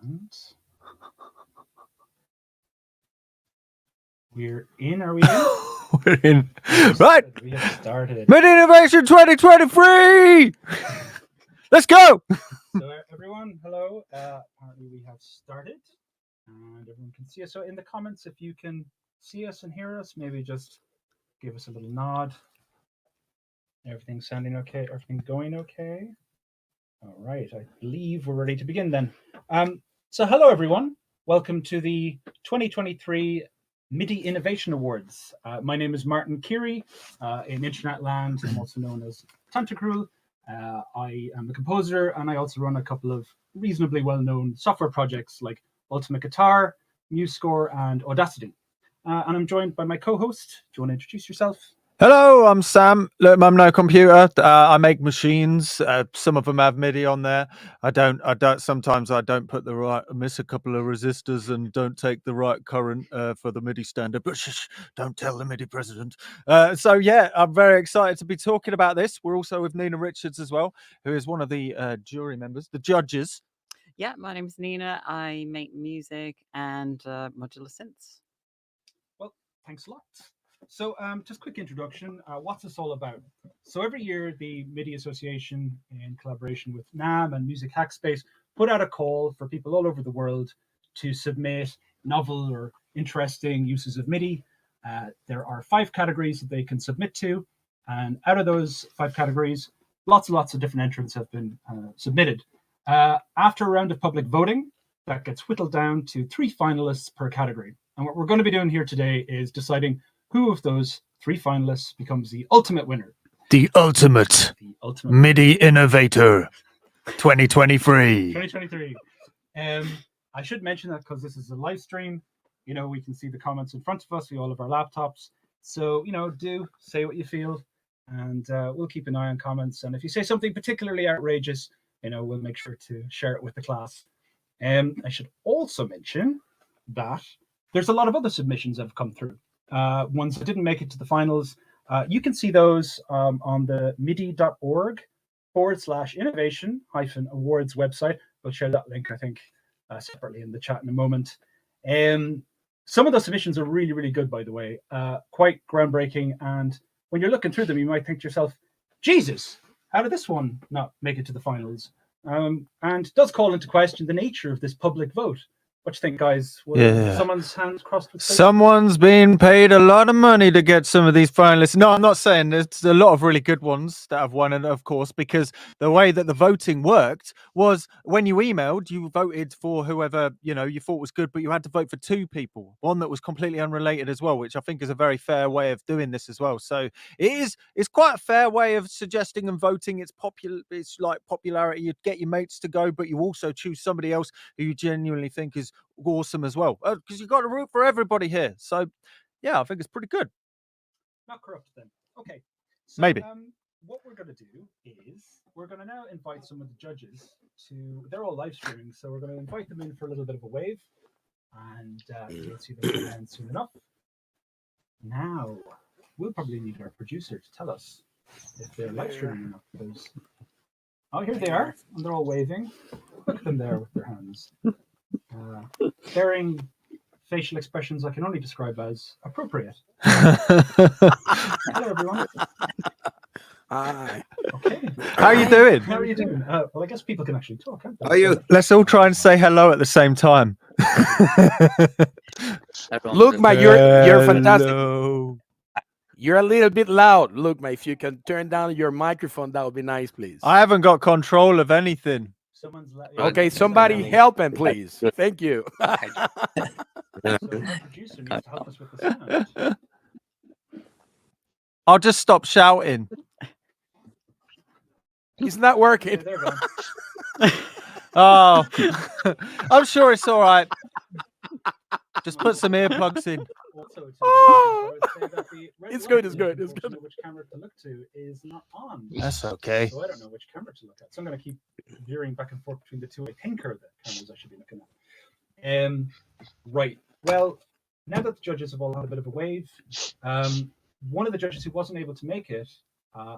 And we're in. Are we in? We're in. Right. We have started. MIDI Innovation 2023. Let's go. So everyone, hello. Apparently we have started, and everyone can see us. So in the comments, if you can see us and hear us, maybe just give us a little nod. Everything's sounding okay. Everything going okay. All right. I believe we're ready to begin then. So hello everyone. Welcome to the 2023 MIDI Innovation Awards. My name is Martin Keary. In Internet land, I'm also known as Tantacruel. I am a composer, and I also run a couple of reasonably well-known software projects like Ultimate Guitar, MuseScore, and Audacity. And I'm joined by my co-host. Do you want to introduce yourself? Hello, I'm Sam. Look, I'm no computer. I make machines. Some of them have MIDI on there. I don't. Sometimes I don't put the right. Miss a couple of resistors and don't take the right current for the MIDI standard. But don't tell the MIDI president. So yeah, I'm very excited to be talking about this. We're also with Nina Richards as well, who is one of the jury members, the judges. Yeah, my name's Nina. I make music and modular synths. Well, thanks a lot. So just quick introduction, what's this all about? So every year the MIDI Association, in collaboration with NAMM and Music Hackspace, put out a call for people all over the world to submit novel or interesting uses of MIDI. There are 5 categories that they can submit to, and out of those 5 categories, lots and lots of different entrants have been submitted. After a round of public voting, that gets whittled down to 3 finalists per category. And what we're going to be doing here today is deciding who of those 3 finalists becomes the ultimate winner. The ultimate MIDI Innovator 2023. 2023. I should mention that because this is a live stream, we can see the comments in front of us. We all have our laptops. So, do say what you feel, and we'll keep an eye on comments. And if you say something particularly outrageous, we'll make sure to share it with the class. I should also mention that there's a lot of other submissions that have come through. Ones that didn't make it to the finals. You can see those on the midi.org/innovation-awards website. We'll share that link, I think, separately in the chat in a moment. Some of those submissions are really, really good, by the way. Quite groundbreaking. And when you're looking through them, you might think to yourself, Jesus, how did this one not make it to the finals? And does call into question the nature of this public vote. What do you think, guys? Someone's hands crossed with faith? Someone's been paid a lot of money to get some of these finalists. No, I'm not saying there's a lot of really good ones that have won, and of course, because the way that the voting worked was when you emailed, you voted for whoever you thought was good, but you had to vote for 2 people, one that was completely unrelated as well, which I think is a very fair way of doing this as well. So it's quite a fair way of suggesting and voting. It's like popularity. You get your mates to go, but you also choose somebody else who you genuinely think is awesome as well, because you've got to root for everybody here. So yeah, I think it's pretty good. Not corrupt then. Okay, so maybe what we're going to do is we're going to now invite some of the judges to, they're all live streaming, so we're going to invite them in for a little bit of a wave, and you'll see them again soon enough. Now we'll probably need our producer to tell us if they're live streaming enough. Because here they are, and they're all waving. Look at them there with their hands. Bearing facial expressions I can only describe as appropriate. Hello, everyone. Hi. Okay. How are you doing? How are you doing? Well, I guess people can actually talk, can't they? Are you? Let's all try and say hello at the same time. Look, mate, you're fantastic. Hello. You're a little bit loud. Look, mate, if you can turn down your microphone, that would be nice, please. I haven't got control of anything. Okay, somebody help him, please. Thank you. So our producer needs to help us with the sound. I'll just stop shouting. It's not working. There we go. Oh, I'm sure it's all right. Just put some earplugs in. Also, It's good, it's good, it's good. Which camera to look to is not on. That's okay. So I don't know which camera to look at. So I'm going to keep veering back and forth between the 2 I think are the cameras I should be looking at. Right. Well, now that the judges have all had a bit of a wave, one of the judges who wasn't able to make it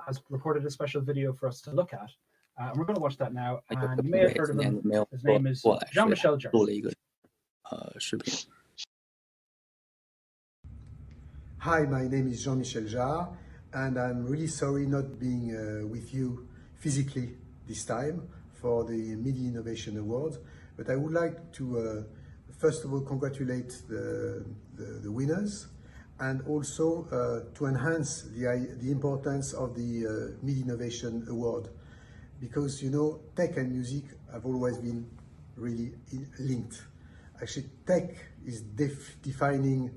has recorded a special video for us to look at. we're going to watch that now. 有 And 个 you 同 may have 学 heard 今 of 年 him. 没有 His 过 name is 过来，所以 Jean-Michel 录 Jarre. 了一个视频。 Hi, my name is Jean-Michel Jarre, and I'm really sorry not being with you physically this time for the MIDI Innovation Awards. But I would like to first of all congratulate the winners, and also to enhance the importance of the MIDI Innovation Award, because you know tech and music have always been really linked. Actually, tech is defining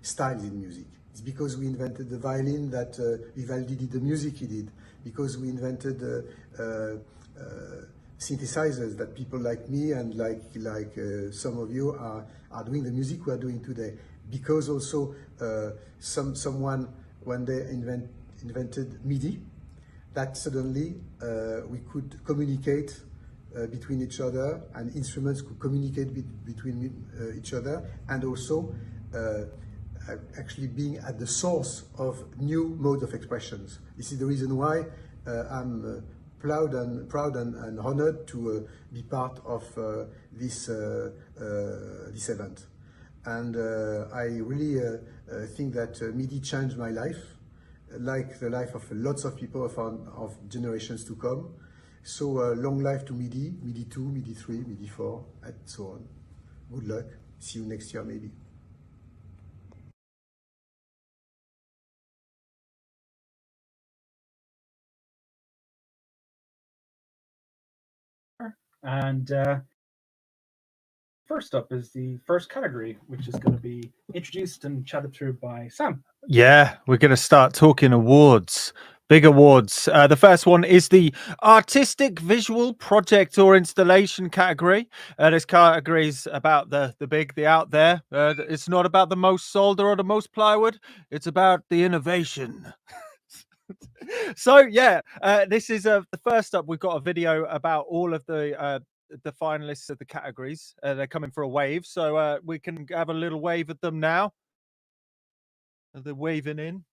styles in music. It's because we invented the violin that Vivaldi did the music he did. Because we invented synthesizers that people like me and like some of you are doing the music we are doing today. Because also someone one day invented MIDI, that suddenly we could communicate between each other, and instruments could communicate between each other, and also actually being at the source of new modes of expressions. This is the reason why I'm proud and honored to be part of this event. And I really think that MIDI changed my life, like the life of lots of people of generations to come. So long life to MIDI, MIDI 2, MIDI 3, MIDI 4, and so on. Good luck. See you next year, maybe. And first up is the first category, which is going to be introduced and chatted through by Sam. Yeah, we're going to start talking awards, big awards. The first one is the artistic, visual, project or installation category. This category is about the big, the out there. It's not about the most solder or the most plywood. It's about the innovation. So yeah, this is the first up. We've got a video about all of the finalists of the categories. They're coming for a wave, so we can have a little wave at them now. They're waving in.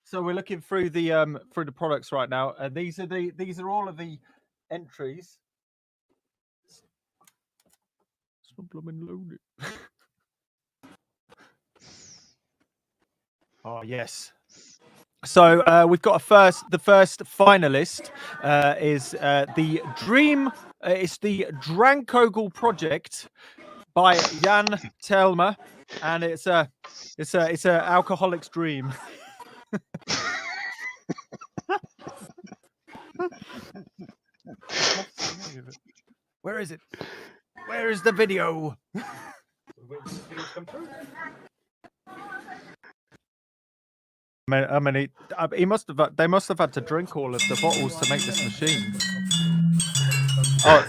So we're looking through the products right now, and these are all of the entries. It's not blooming loaded. Oh yes. So we've got the first finalist is the Dream. It's the Drankogel project by Jan Telmer, and it's a alcoholic's dream. Where is it? Where is the video? I mean, he must have. They must have had to drink all of the bottles to make this machine. Oh.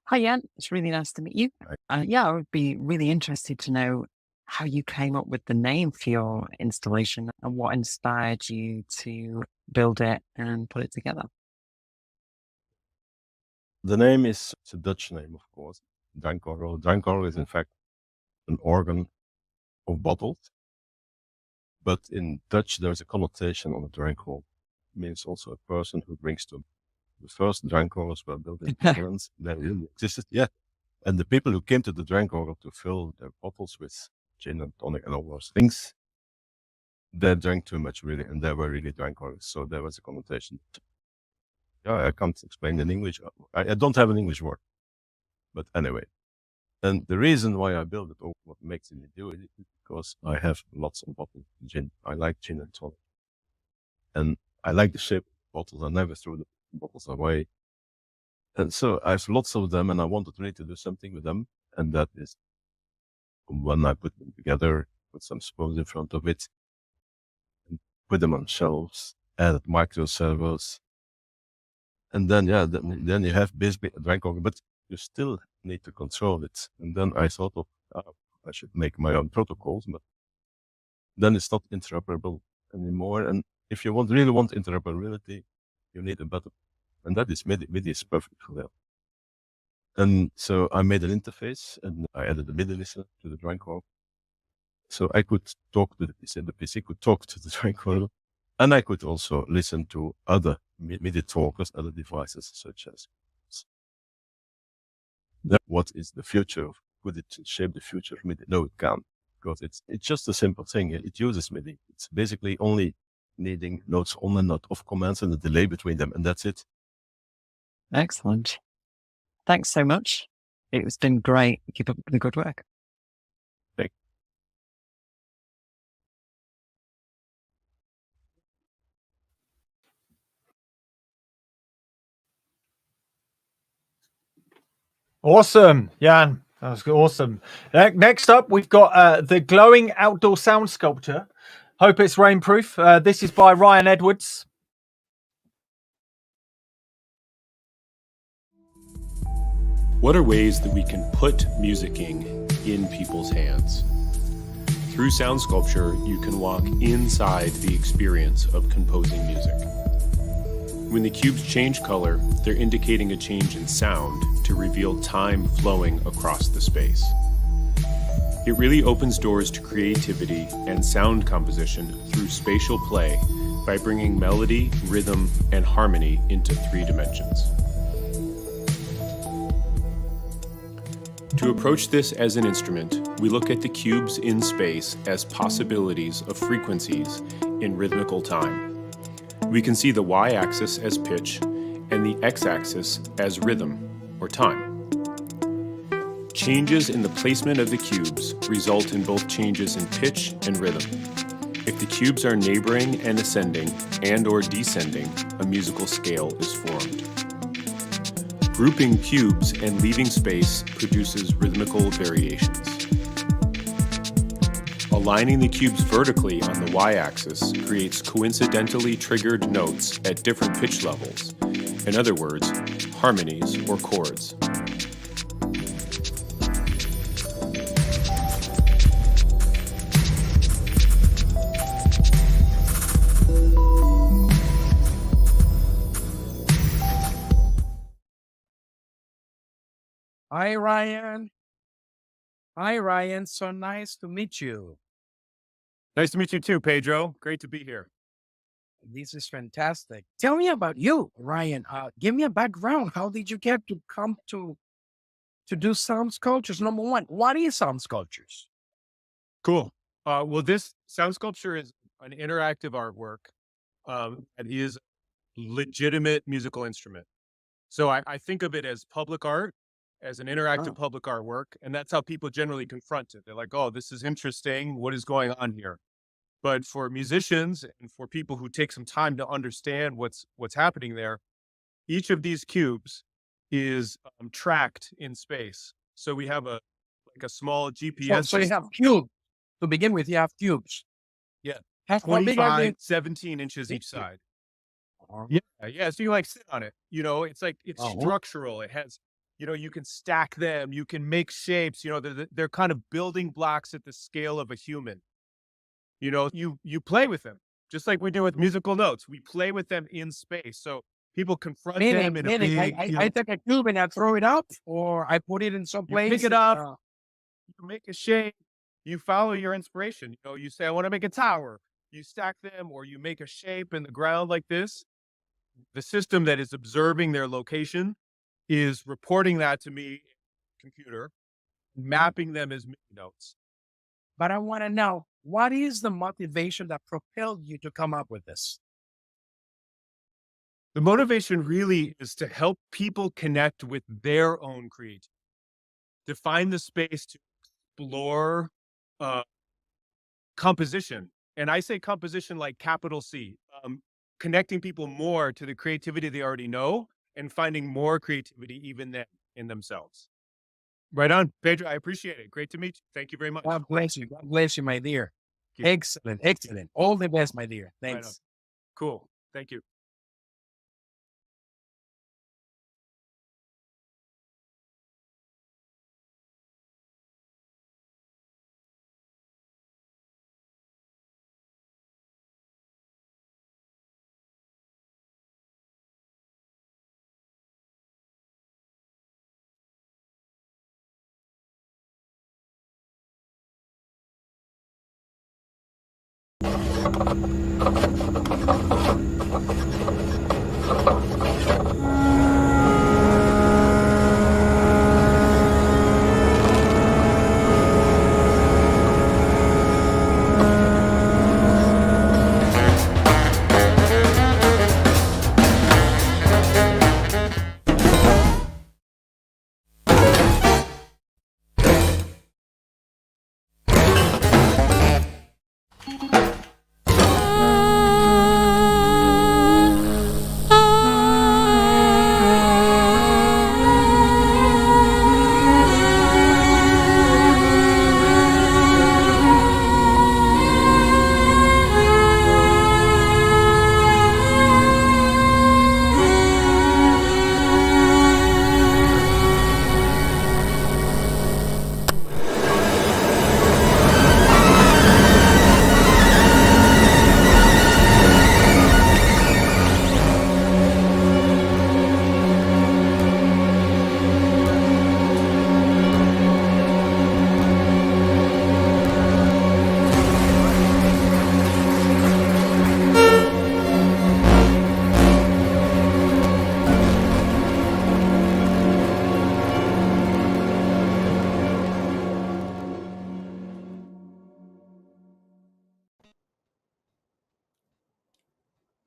Hi, Jan. It's really nice to meet you. Yeah, I would be really interested to know how you came up with the name for your installation and what inspired you to build it and put it together. The name is it's a Dutch name, of course. Drankorgel. Drankorgel is in fact an organ of bottles, but in Dutch there's a connotation on the drankorgel. It means also a person who drinks them. The first drankorgels were built in the Netherlands. They really existed, yeah. And the people who came to the drankorgel to fill their bottles with gin and tonic and all those things, they drank too much, really, and they were really drankorgels. So there was a connotation. Yeah, I can't explain in English. I don't have an English word. But anyway, and the reason why I built it, or what makes me do it, is because I have lots of bottles of gin. I like gin and tonic. And I like the shape of bottles. I never threw the bottles away. And so I have lots of them, and I wanted really to do something with them. And that is when I put them together, put some spoons in front of it, and put them on shelves, added micro servos. And then, yeah, then you have basically a drankorgel, but you still need to control it. And then I thought of, I should make my own protocols, but then it's not interoperable anymore. And if you really want interoperability, you need a button. And that is MIDI. MIDI is perfect for that. And so I made an interface and I added a MIDI listener to the drankorgel. So I could talk to the PC. The PC could talk to the drankorgel. And I could also listen to other MIDI talkers, other devices such as. What is the future of? Could it shape the future of MIDI? No, it can't, because it's just a simple thing. It uses MIDI. It's basically only needing notes on and not off commands and a delay between them, and that's it. Excellent. Thanks so much. It's been great. Keep up the good work. Thank Awesome, Jan. That was awesome. Next up, we've got the glowing outdoor sound sculpture. Hope it's rainproof. This is by Ryan Edwards. What are ways that we can put musicking in people's hands? Through sound sculpture, you can walk inside the experience of composing music. When the cubes change color, they're indicating a change in sound to reveal time flowing across the space. It really opens doors to creativity and sound composition through spatial play by bringing melody, rhythm, and harmony into 3 dimensions. To approach this as an instrument, we look at the cubes in space as possibilities of frequencies in rhythmical time. We can see the y-axis as pitch and the x-axis as rhythm, or time. Changes in the placement of the cubes result in both changes in pitch and rhythm. If the cubes are neighboring and ascending and/or descending, a musical scale is formed. Grouping cubes and leaving space produces rhythmical variations. Aligning the cubes vertically on the y-axis creates coincidentally triggered notes at different pitch levels. In other words, harmonies or chords. Hi, Ryan. Hi, Ryan. So nice to meet you. Nice to meet you too, Pedro. Great to be here. This is fantastic. Tell me about you, Ryan. Give me a background. How did you get to come to do sound sculptures? Number one, what is sound sculptures? Cool. Well, this sound sculpture is an interactive artwork that is legitimate musical instrument. So I think of it as public art, as an interactive public artwork, and that's how people generally confront it. They're like, oh, this is interesting. What is going on here? But for musicians and for people who take some time to understand what's happening there, each of these cubes is tracked in space. So we have a small GPS. So you have cubes. To begin with, you have cubes. Yeah. How big are 25, they? 17 inches each Yeah. side. Yeah. So you like sit on it. You know, it's like it's structural. It has, you can stack them. You can make shapes. They're kind of building blocks at the scale of a human. You play with them just like we do with musical notes. We play with them in space. So people confront them in a Meaning, big, I take a cube and I throw it up, or I put it in some you place. pick it up, you make a shape, you follow your inspiration. You say, I want to make a tower. You stack them, or you make a shape in the ground like this. The system that is observing their location is reporting that to me, computer, mapping them as notes. But I want to know, what is the motivation that propelled you to come up with this? The motivation really is to help people connect with their own creativity, to find the space to explore composition. And I say composition like capital C, connecting people more to the creativity they already know and finding more creativity even then in themselves. Right on, Pedro. I appreciate it. Great to meet you. Thank you very much. God bless you. God bless you, my dear. Thank you. Excellent. Excellent. All the best, my dear. Right on. Thanks. Cool. Thank you.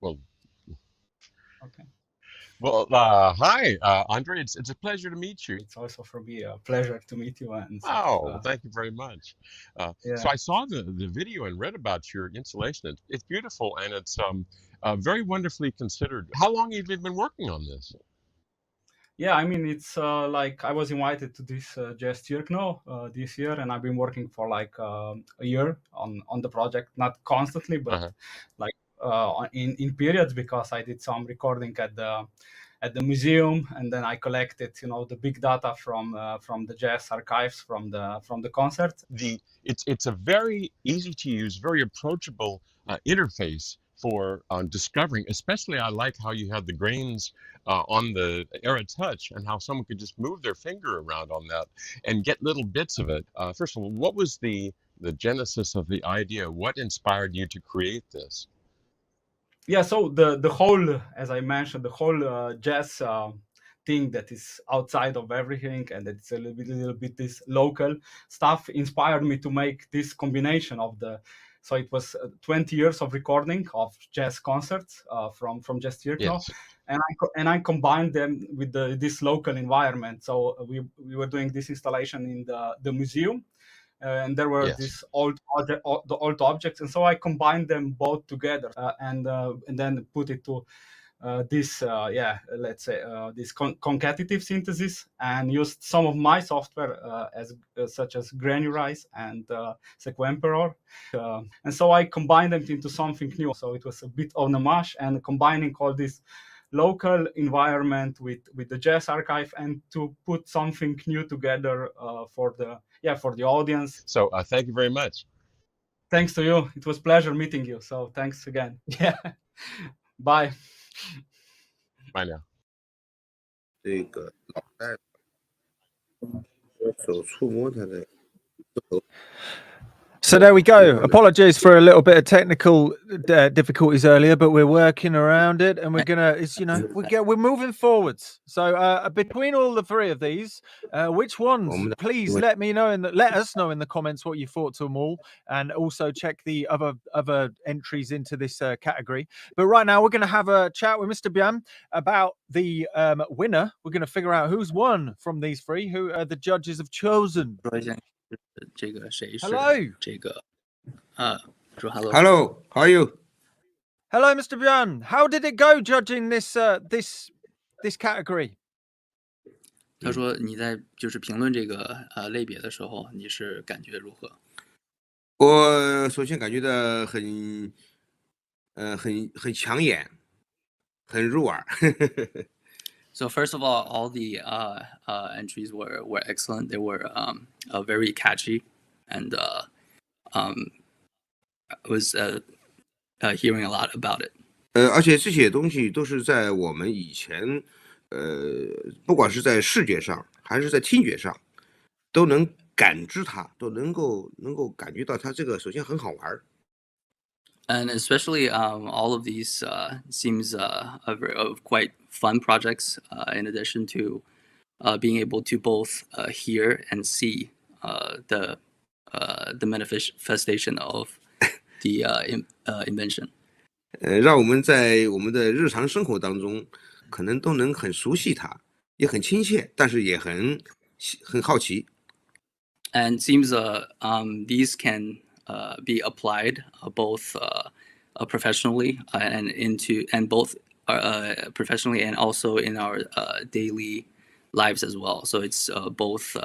Well, Okay. well, hi, Andre. It's a pleasure to meet you. It's also for me a pleasure to meet you. And so, Oh, thank you very much. yeah. So I saw the video and read about your installation. It's beautiful and it's very wonderfully considered. How long have you been working on this? Yeah, I mean, it's like I was invited to this Jazz Tirkno this year, and I've been working for like a year on the project, not constantly, but Uh-huh. like in periods, because I did some recording at the museum, and then I collected, the big data from the jazz archives from the concert. It's a very easy to use, very approachable interface for discovering. Especially, I like how you have the grains on the Era Touch and how someone could just move their finger around on that and get little bits of it. First of all, what was the genesis of the idea? What inspired you to create this? Yeah, so the whole, as I mentioned, the whole jazz thing that is outside of everything, and it's a little bit this local stuff, inspired me to make this combination of the. So it was 20 years of recording of jazz concerts from Jazz Tirkno, Yes. and I combined them with this local environment. So we were doing this installation in the museum. And there were Yes. these old objects, and so I combined them both together and then put it to this let's say this concatenative synthesis, and used some of my software such as Granurize and Sequemperor, and so I combined them into something new. So it was a bit of a mash, and combining all this local environment with the jazz archive, and to put something new together for the audience. So thank you very much. Thanks to you. It was a pleasure meeting you. So thanks again. Yeah. Bye. 慢点。这个老太手触摸他的头。 So there we go. Apologies for a little bit of technical difficulties earlier, but we're working around it, and we're gonna. It's we're moving forwards. So between all the three of these, which ones? Please let us know in the comments what you thought to them all, and also check the other entries into this category. But right now, we're gonna have a chat with Mr. Bian about the winner. We're gonna figure out who's won from these three, who the judges have chosen. 这个谁是 Hello. 这个说 Hello, how are you? Hello, Mr. Bian. How did it go judging this this category? 他说你在就是评论这个类别的时候，你是感觉如何？我首先感觉到很抢眼，很入耳。So first of all the entries were excellent. They were very catchy, and I was hearing a lot about it. 而且这些东西都是在我们以前，不管是在视觉上还是在听觉上，都能感知它，都能够感觉到它这个首先很好玩。And especially all of these seems quite fun projects. In addition to being able to both hear and see the manifestation of the invention. 让我们在我们的日常生活当中，可能都能很熟悉它，也很亲切，但是也很好奇。And seems these can be applied both professionally and both professionally and also in our daily lives as well. So it's both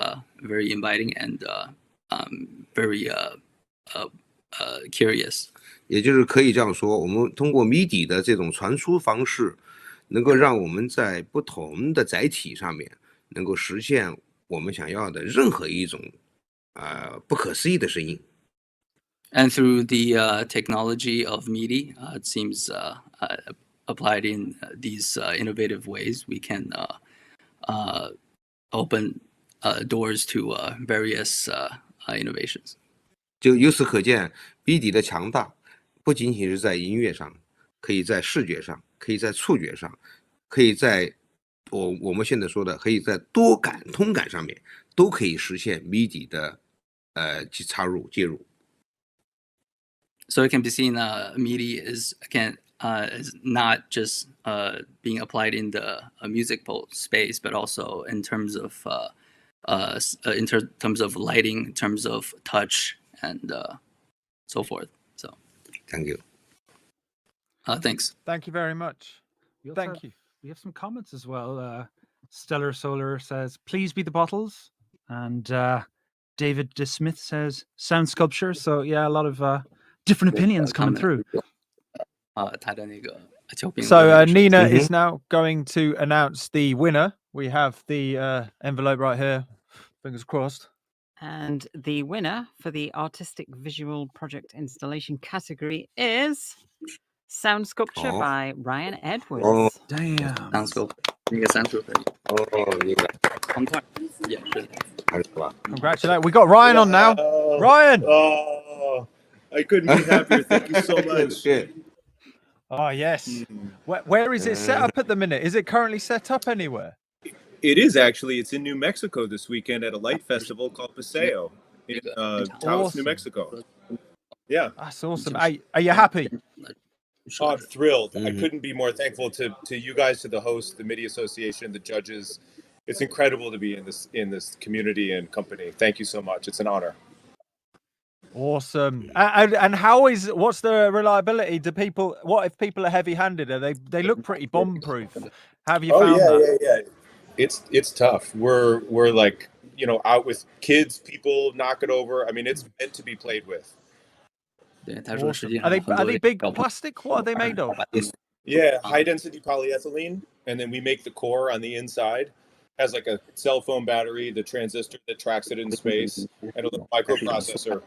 very inviting and very curious. 也就是可以这样说，我们通过 MIDI 的这种传输方式，能够让我们在不同的载体上面，能够实现我们想要的任何一种不可思议的声音。And through the technology of MIDI, it seems applied in these innovative ways, we can open doors to various innovations. 就由此可见 ，MIDI 的强大，不仅仅是在音乐上，可以在视觉上，可以在触觉上，可以在我们现在说的，可以在多感通感上面，都可以实现 MIDI 的插入介入。So it can be seen MIDI is not just being applied in the musical space, but also in terms of terms of lighting, in terms of touch, and so forth. So, thank you. Thanks. Thank you very much. Thank you. We have some comments as well. Stellar Solar says, "Please be the bottles," and David DeSmith says, "Sound sculpture." So yeah, a lot of different opinions coming through. So Nina is now going to announce the winner. We have the envelope right here. Fingers crossed. And the winner for the Artistic Visual Project Installation category is Sound Sculpture by Ryan Edwards. Oh, damn. Sound sculpture. Yeah, sure. Congratulations. We got Ryan on now. Ryan. Oh, I couldn't be happier. Thank you so much. Oh, yes. Where is it set up at the minute? Is it currently set up anywhere? It is actually. It's in New Mexico this weekend at a light festival called Paseo in Taos, New Mexico. Yeah. That's awesome. Are you happy? Oh, I'm thrilled. I couldn't be more thankful to you guys, to the host, the MIDI Association, the judges. It's incredible to be in this community and company. Thank you so much. It's an honor. Awesome. And what's the reliability? What if people are heavy-handed? They look pretty bomb-proof. How have you found that? Yeah. It's tough. We're like, out with kids, people knock it over. I mean, it's meant to be played with. Awesome. Are they big plastic? What are they made of? Yeah, high density polyethylene, and then we make the core on the inside. Has like a cell phone battery, the transistor that tracks it in space, and a little microprocessor.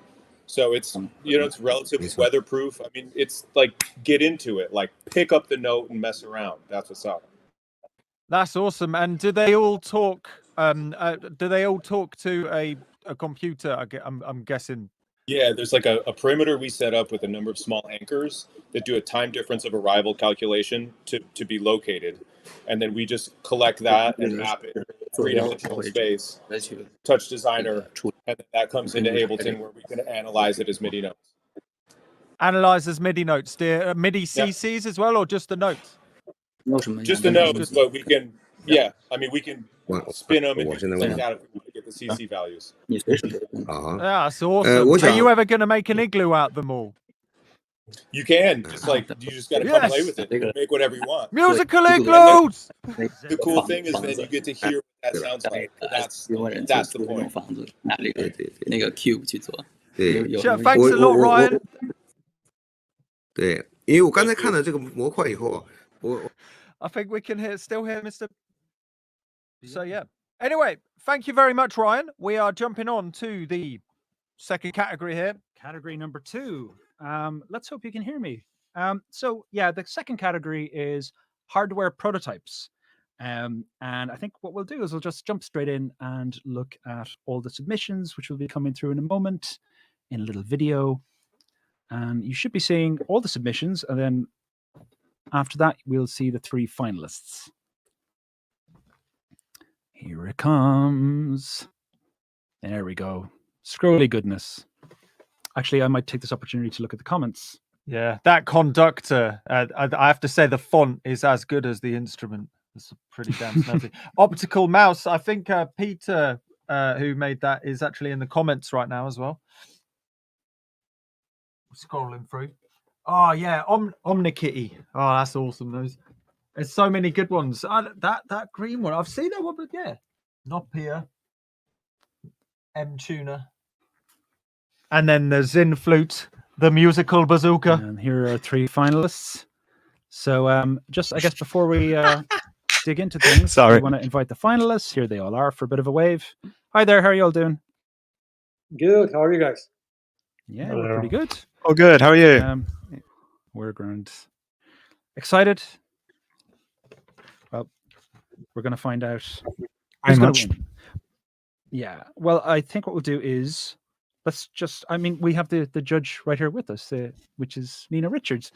So it's it's relatively weatherproof. I mean, it's like get into it, like pick up the note and mess around. That's what's up. That's awesome. And do they all talk? Do they all talk to a computer? I'm guessing. Yeah, there's like a perimeter we set up with a number of small anchors that do a time difference of arrival calculation to be located. And then we just collect that and map it in three-dimensional space, touch designer, and then that comes into Ableton where we can analyze it as MIDI notes. Analyze as MIDI notes, dear. MIDI CCs as well, or just the notes? Just the notes, but we can, I mean, we can spin them and do things like that if we want to get the CC values. That's awesome. Are you ever going to make an igloo out of them all? You can, just like, you just got to come play with it. You can make whatever you want. Musical igloos! The cool thing is that you get to hear what that sounds like. That's the point. 那个 cube 去做。对 Thanks a lot, Ryan. 对，因为我刚才看了这个模块以后，I think we can still hear Mr. So yeah. Anyway, thank you very much, Ryan. We are jumping on to the second category here. Category number 2. Let's hope you can hear me. So yeah, the second category is hardware prototypes. And I think what we'll do is we'll just jump straight in and look at all the submissions, which will be coming through in a moment in a little video. And you should be seeing all the submissions. And then after that, we'll see the 3 finalists. Here it comes. There we go. Scrolly goodness. Actually, I might take this opportunity to look at the comments. Yeah, that conductor, I have to say the font is as good as the instrument. It's pretty damn snazzy. Optical mouse, I think Peter, who made that, is actually in the comments right now as well. Scrolling through. Oh, yeah, OmniKitty. Oh, that's awesome. There's so many good ones. That green one, I've seen that one, but yeah. Nopia, M-Tuner. And then the Zin Flute, the musical bazooka. And here are 3 finalists. So just, I guess, before we dig into things, I want to invite the finalists. Here they all are for a bit of a wave. Hi there, how are you all doing? Good, how are you guys? Yeah, we're pretty good. Oh, good, how are you? We're grand. Excited? Well, we're going to find out who's going to win. Yeah, well, I think what we'll do is, let's just, I mean, we have the judge right here with us, which is Nina Richards.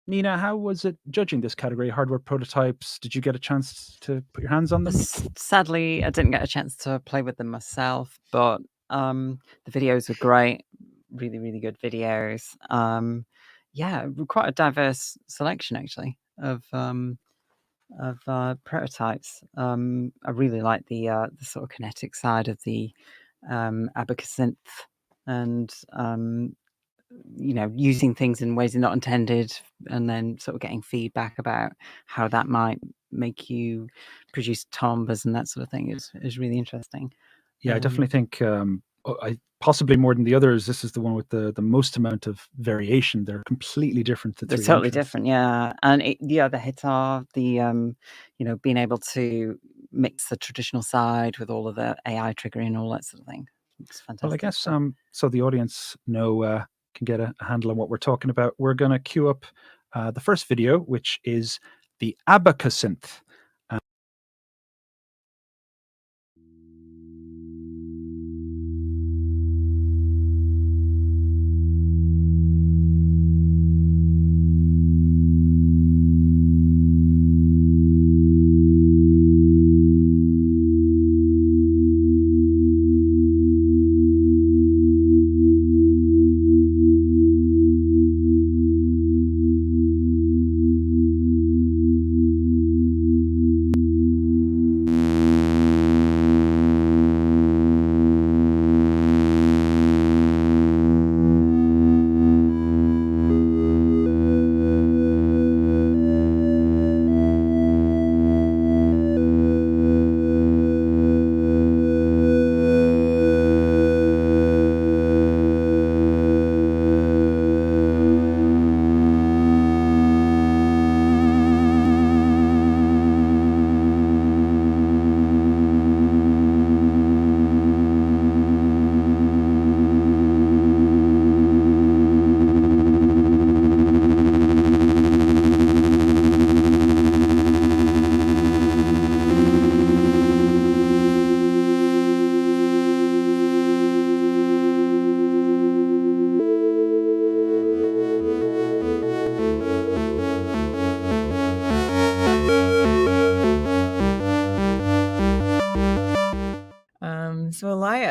Nina, how was it judging this category, hardware prototypes? Did you get a chance to put your hands on them? Sadly, I didn't get a chance to play with them myself, but the videos were great. Really, really good videos. Yeah, quite a diverse selection, actually, of prototypes. I really like the sort of kinetic side of the Abacus synth, and you know, using things in ways not intended, and then sort of getting feedback about how that might make you produce timbres and that sort of thing is really interesting. Yeah, I definitely think possibly more than the others, this is the one with the most amount of variation. They're completely different. They're totally different, yeah. And the Hitar, the you know, being able to mix the traditional side with all of the AI triggering and all that sort of thing. It's fantastic. Well, I guess so the audience can get a handle on what we're talking about. We're going to queue up the first video, which is the Abacus synth.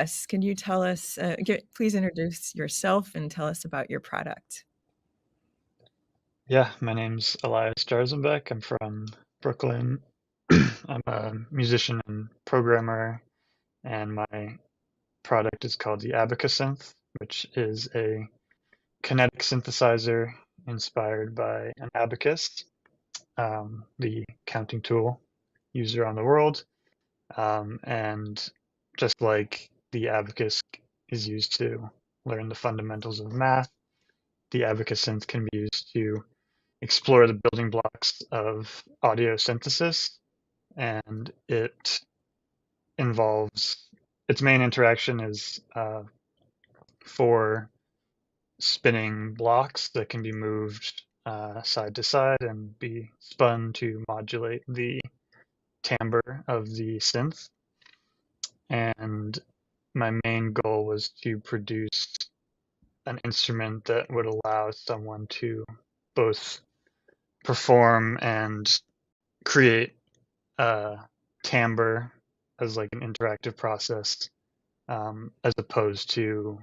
us. Can you tell us, please introduce yourself and tell us about your product? Yeah, my name's Elias Jarzenbeck. I'm from Brooklyn. I'm a musician and programmer, and my product is called the Abacusynth, which is a kinetic synthesizer inspired by an abacus, the counting tool used around the world. And just like the abacus is used to learn the fundamentals of math, the Abacusynth can be used to explore the building blocks of audio synthesis, and it involves its main interaction is 4 spinning blocks that can be moved side to side and be spun to modulate the timbre of the synth. And my main goal was to produce an instrument that would allow someone to both perform and create timbre as like an interactive process, as opposed to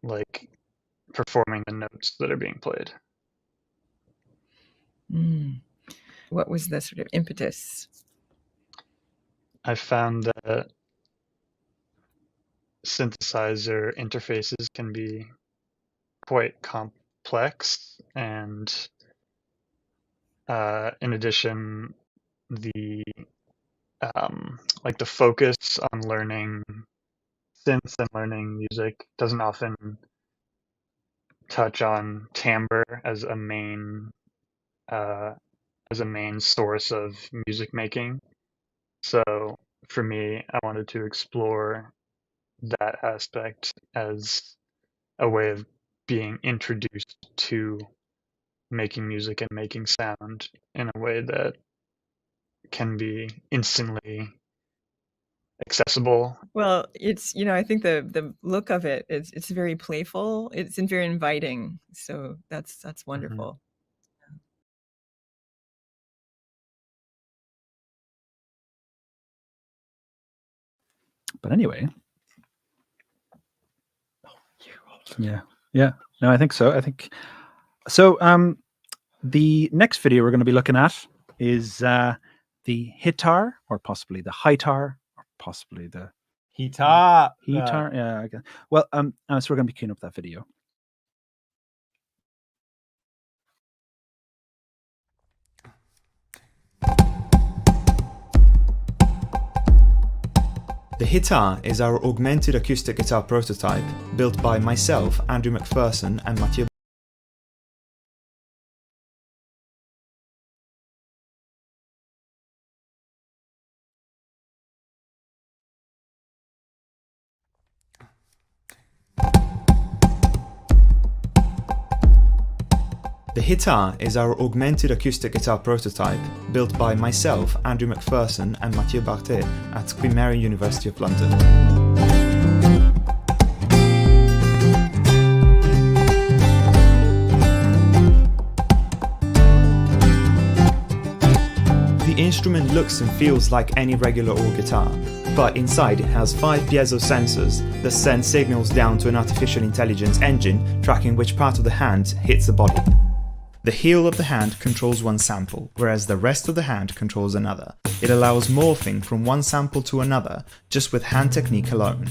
like performing the notes that are being played. What was the sort of impetus? I found that synthesizer interfaces can be quite complex, and in addition, the like the focus on learning synths and learning music doesn't often touch on timbre as a main source of music making. So for me, I wanted to explore that aspect as a way of being introduced to making music and making sound in a way that can be instantly accessible. Well, it's, I think the look of it is, it's very playful. It's very inviting. So that's wonderful. But anyway, yeah. No, I think so. The next video we're going to be looking at is the Hitar, or possibly the Hitar, or possibly the Hitar. Yeah. Okay. Well, so we're going to be queuing up that video. The Hitar is our augmented acoustic guitar prototype built by myself, Andrew McPherson, and Mathieu. The Hitar is our augmented acoustic guitar prototype built by myself, Andrew McPherson, and Mathieu Barthet at Queen Mary University of London. The instrument looks and feels like any regular old guitar, but inside it has 5 piezo sensors that send signals down to an artificial intelligence engine tracking which part of the hand hits the body. The heel of the hand controls one sample, whereas the rest of the hand controls another. It allows morphing from one sample to another just with hand technique alone.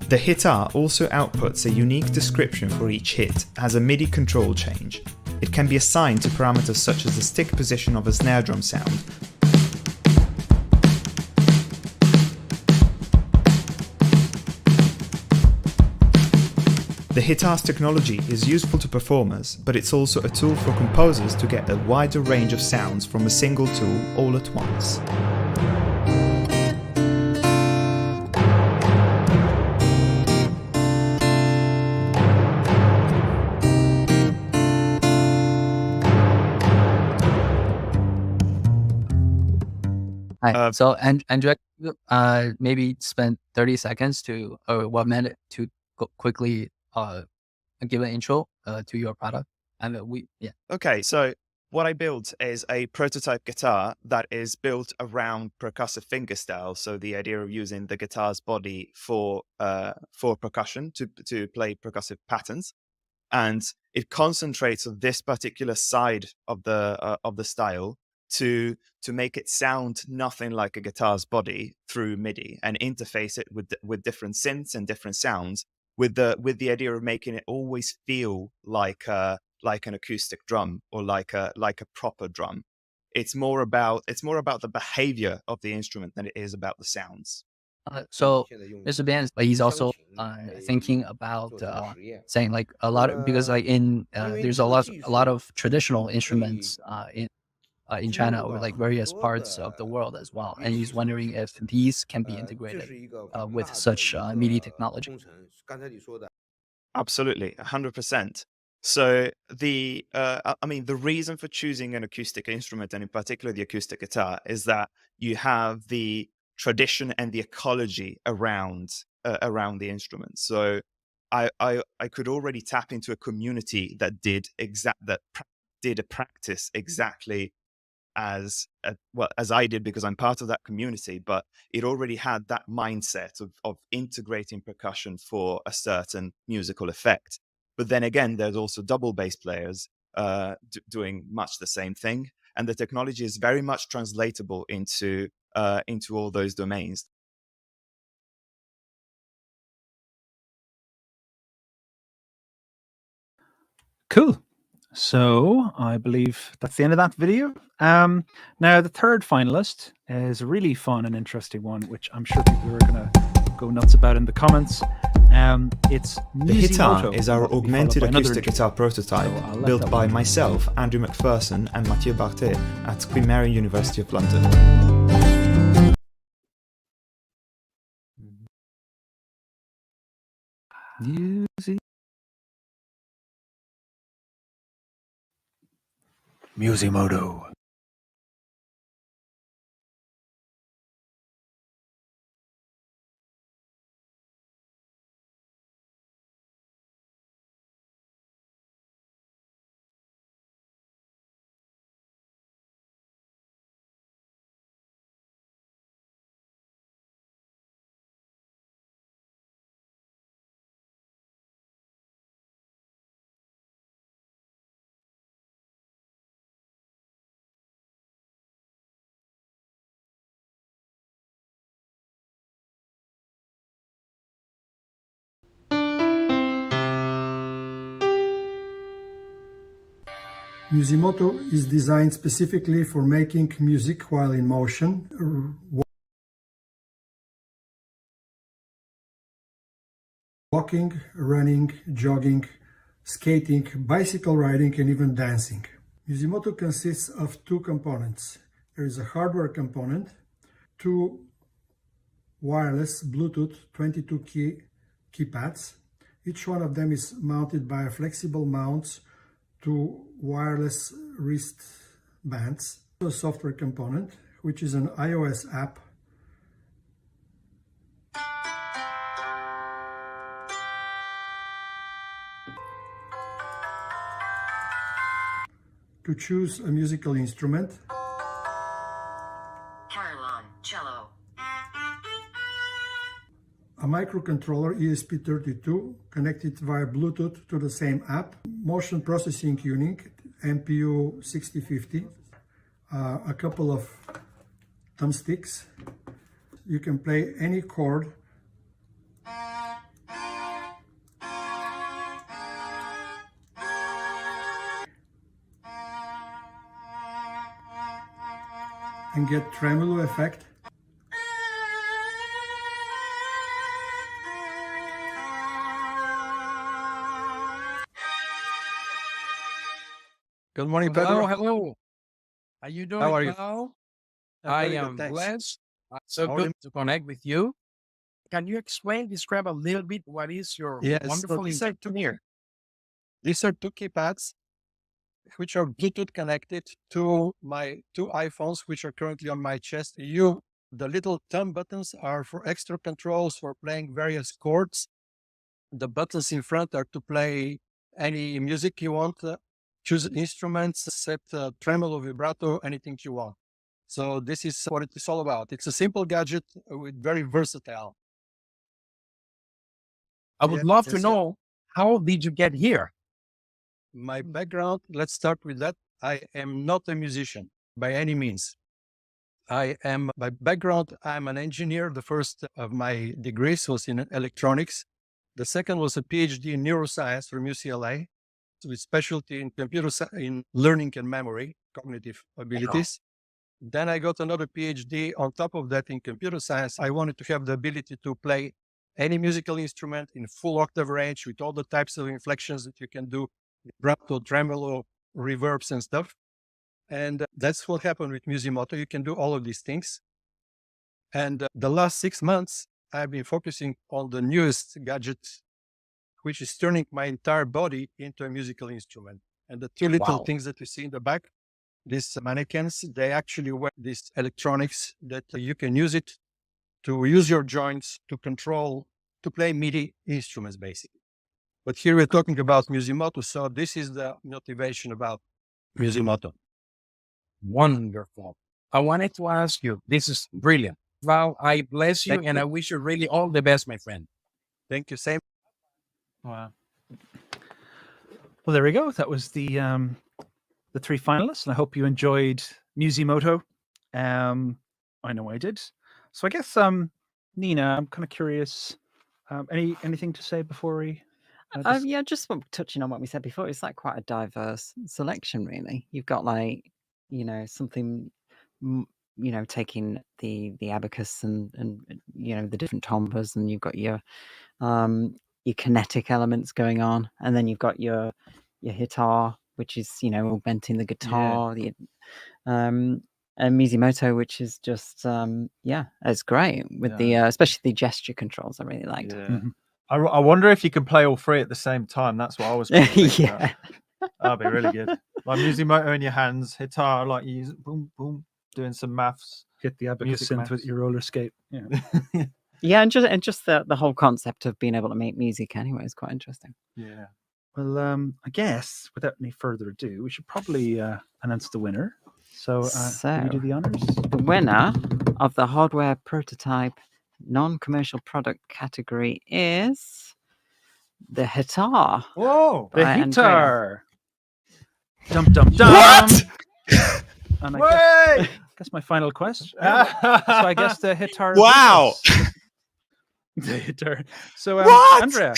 The Hitar also outputs a unique description for each hit, as a MIDI control change. It can be assigned to parameters such as the stick position of a snare drum sound. The Hitar's technology is useful to performers, but it's also a tool for composers to get a wider range of sounds from a single tool all at once. Hi. So, Andrew, maybe spend 30 seconds to, or 1 minute to quickly give an intro to your product. And Okay, so what I built is a prototype guitar that is built around percussive fingerstyle. So the idea of using the guitar's body for percussion to play percussive patterns, and it concentrates on this particular side of the style to make it sound nothing like a guitar's body through MIDI, and interface it with different synths and different sounds, with the idea of making it always feel like an acoustic drum, or like a proper drum. It's more about the behavior of the instrument than it is about the sounds. So Mr. Ben, he's also thinking about saying like a lot because like in there's a lot of traditional instruments in China or like various parts of the world as well, and he's wondering if these can be integrated with such MIDI technology. Absolutely, 100%. So the reason for choosing an acoustic instrument, and in particular the acoustic guitar, is that you have the tradition and the ecology around the instrument. So I could already tap into a community that did a practice exactly as I did, because I'm part of that community, but it already had that mindset of integrating percussion for a certain musical effect. But then again, there's also double bass players doing much the same thing, and the technology is very much translatable into all those domains. Cool. So I believe that's the end of that video. Now the third finalist is a really fun and interesting one, which I'm sure people are going to go nuts about in the comments. It's The Hitar Musimoto, is our and that'll be augmented followed by another acoustic guitar prototype So I'll let built that by one- myself, Andrew McPherson, and Mathieu Barthet at Queen Mary University of London. Musimoto. Musimoto is designed specifically for making music while in motion, walking, running, jogging, skating, bicycle riding, and even dancing. Musimoto consists of two components. There is a hardware component, two wireless Bluetooth 22 keypads. Each one of them is mounted by flexible mounts to wireless wristbands. A software component, which is an iOS app to choose a musical instrument. Carillon, cello. A microcontroller ESP32 connected via Bluetooth to the same app, motion processing unit MPU 6050, a couple of thumbsticks. You can play any chord and get tremolo effect. Good morning, Pedro. Hello. How you doing, How are you? pal? I'm I very good, am thanks. blessed. So How are good you? to connect with you. Can you describe a little bit what is your Yes, so wonderful these are invention here? These are two keypads which are Bluetooth connected to my two iPhones, which are currently on my chest. The little thumb buttons are for extra controls for playing various chords. The buttons in front are to play any music you want choose instruments, set tremolo, vibrato, anything you want. So this is what it is all about. It's a simple gadget with very versatile. I would love to know, how did you get here? My background, let's start with that. I am not a musician by any means. By background, I'm an engineer. The first of my degrees was in electronics. The second was a PhD in neuroscience from UCLA, with specialty in in learning and memory, cognitive abilities. Then I got another PhD on top of that in computer science. I wanted to have the ability to play any musical instrument in full octave range with all the types of inflections that you can do, vibrato, tremolo, reverbs and stuff. And that's what happened with Musimoto. You can do all of these things. And the last 6 months, I've been focusing on the newest gadget, which is turning my entire body into a musical instrument. And the two little things that you see in the back, these mannequins, they actually wear these electronics that you can use it to use your joints to control, to play MIDI instruments, basically. But here we're talking about Musimoto, so this is the motivation about Musimoto. Wonderful. I wanted to ask you, this is brilliant. Val, I bless you Thank and you. I wish you really all the best, my friend. Thank you. Same. Wow. Well, there we go. That was the 3 finalists, and I hope you enjoyed Musimoto. I know I did. So I guess, Nina, I'm kind of curious. Anything to say before we? Yeah, just touching on what we said before, it's like quite a diverse selection, really. You've got something, taking the abacus and the different timbres, and you've got your kinetic elements going on, and then you've got your hitar, which is augmenting the guitar, and Musimoto, which is just it's great with the especially the gesture controls. I really liked. Yeah. I wonder if you can play all 3 at the same time. That's what I was thinking about. That'd be really good. Like Musimoto in your hands, hitar, like you use boom, boom, doing some maths. Hit the abacus synth with your roller skate. Yeah. Yeah, and just the whole concept of being able to make music anyway is quite interesting. Yeah. Well, I guess without any further ado, we should probably announce the winner. So, can you do the honors? The winner of the hardware prototype non-commercial product category is the hitar. Whoa, the by hitar. Dum dum dum. What? And I guess my final question. So I guess the hitar. Wow. The hitar. So, What? Andrea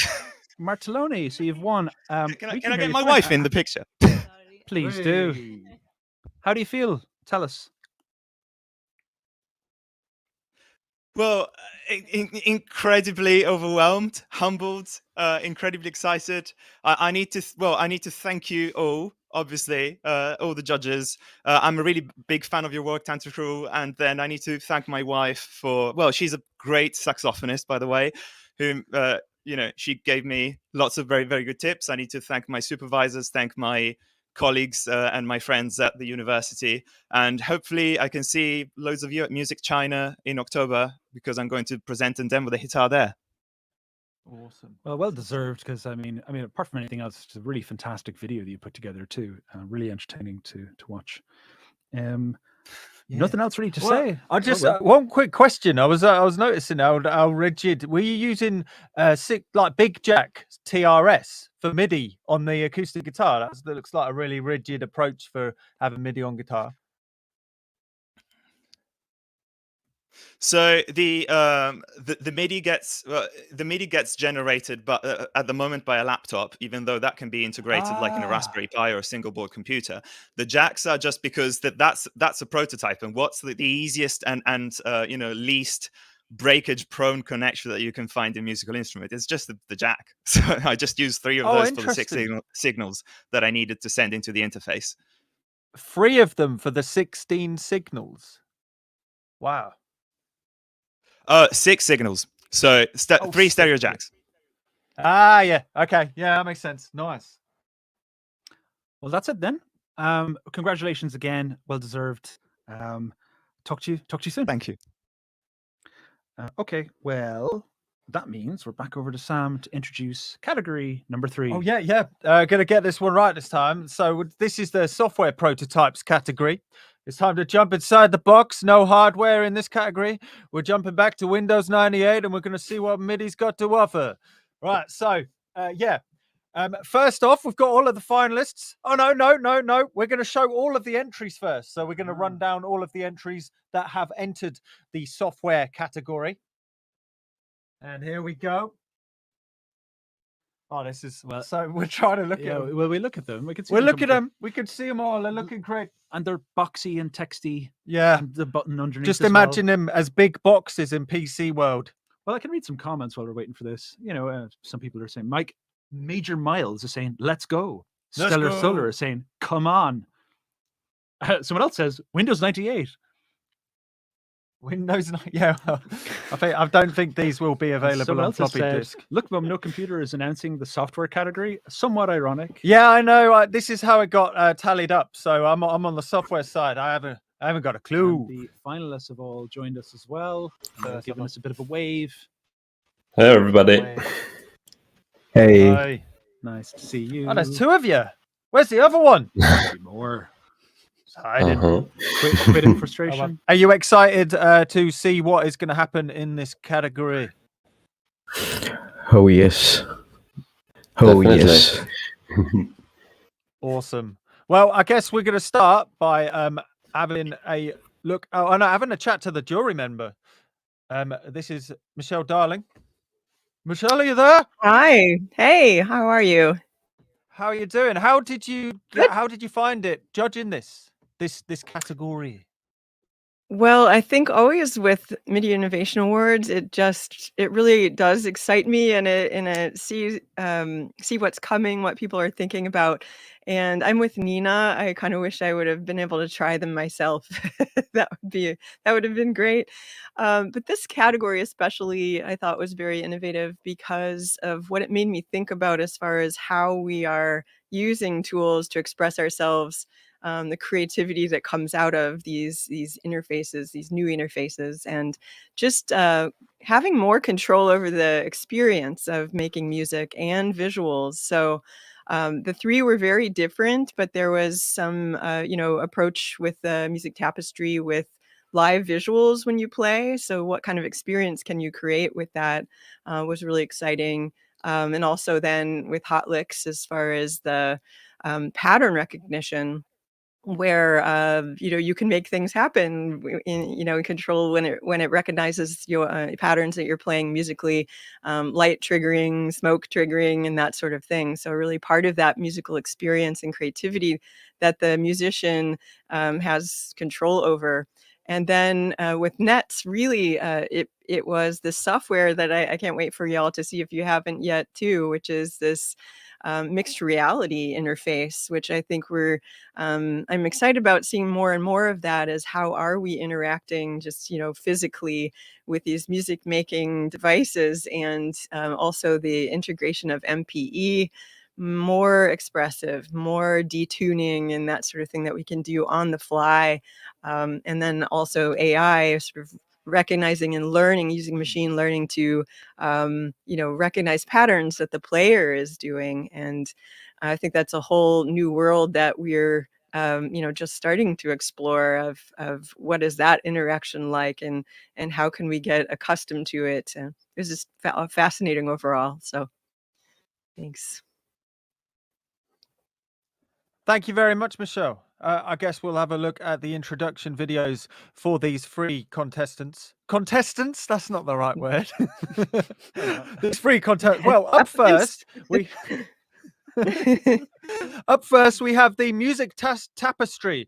Martelloni. So you've won. Can I get my wife in the picture? Please do. How do you feel? Tell us. Well, incredibly overwhelmed, humbled, incredibly excited. I need to thank you all, obviously, all the judges. I'm a really big fan of your work, Tantacruel, and then I need to thank my wife for, well, she's a great saxophonist, by the way, who, she gave me lots of very, very good tips. I need to thank my supervisors, thank my colleagues and my friends at the university, and hopefully I can see loads of you at Music China in October, because I'm going to present and demo the hitar there. Awesome. Well deserved, because I mean, apart from anything else, it's a really fantastic video that you put together too. Really entertaining to watch. Nothing else really to say. I just one quick question. I was noticing how rigid. Were you using big jack TRS for MIDI on the acoustic guitar? That looks like a really rigid approach for having MIDI on guitar. So the MIDI gets generated, but at the moment by a laptop, even though that can be integrated like in a Raspberry Pi or a single board computer. The jacks are just because that's a prototype, and what's the easiest and least breakage prone connection that you can find in musical instrument. It's just the jack. So I just used 3 of those for the 6 signals that I needed to send into the interface. 3 of them for the 16 signals. Wow. 6 signals. So 3 stereo jacks. Yeah. Okay. Yeah, that makes sense. Nice. Well, that's it then. Congratulations again. Well deserved. Talk to you soon. Thank you. Okay. Well, that means we're back over to Sam to introduce category number 3. Oh, yeah. Gonna get this one right this time. So this is the software prototypes category. It's time to jump inside the box. No hardware in this category. We're jumping back to Windows 98 and we're going to see what MIDI's got to offer. Right, so, first off, we've got all of the finalists. Oh, no. We're going to show all of the entries first. So we're going to run down all of the entries that have entered the software category. And here we go. Oh, this is so we're trying to look at them. Well, we look at them. We can see We'll them look from at them. We can see them all. They're looking great. And they're boxy and texty. Yeah. And the button underneath. Just as imagine well. them as big boxes in PC world. Well, I can read some comments while we're waiting for this. Some people are saying, Mike, Major Miles is saying, let's go. Let's Stellar go. Solar is saying, come on. Someone else says, Windows 98. Windows, yeah. I don't think these will be available Someone on else has floppy said, disk. Look, Mum, no computer is announcing the software category. Somewhat ironic. Yeah, I know. This is how it got tallied up. So I'm on the software side. I haven't got a clue. And the finalists have all joined us as well, giving us a bit of a wave. Hello, everybody. Hey. Hi. Nice to see you. Oh, there's 2 of you. Where's the other one? More. Hiding. Uh-huh. Quit in frustration. Are you excited to see what is going to happen in this category? Oh, yes. Oh, Definitely. yes. Awesome. Well, I guess we're going to start by having a look. Oh, no, having a chat to the jury member. This is Michelle Darling. Michelle, are you there? Hi. Hey, how are you? How are you doing? How did you find it judging this category? Well, I think always with MIDI Innovation Awards, it really does excite me, and see what's coming, what people are thinking about. And I'm with Nina. I kind of wish I would have been able to try them myself. That would have been great. But this category especially, I thought was very innovative because of what it made me think about as far as how we are using tools to express ourselves. The creativity that comes out of these interfaces, these new interfaces, and just having more control over the experience of making music and visuals. So the 3 were very different, but there was some approach with the Music Tapestry with live visuals when you play. So what kind of experience can you create with that was really exciting. And also then with Hot Licks, as far as the pattern recognition, where you can make things happen in control when it recognizes your patterns that you're playing musically, light triggering, smoke triggering, and that sort of thing. So really part of that musical experience and creativity that the musician has control over. And then with Nets, really, it was the software that I can't wait for y'all to see if you haven't yet too, which is this mixed reality interface, which I think I'm excited about seeing more and more of that. As how are we interacting just physically with these music making devices, and also the integration of MPE, more expressive, more detuning, and that sort of thing that we can do on the fly. And then also AI sort of recognizing and learning, using machine learning to recognize patterns that the player is doing. And I think that's a whole new world that we're just starting to explore of what is that interaction like, and how can we get accustomed to it. And this is fascinating overall. So thanks. Thank you very much, Michelle. I guess we'll have a look at the introduction videos for these 3 contestants. Contestants? That's not the right word. These 3 contestants. Well, up first, we have the Music Tapestry.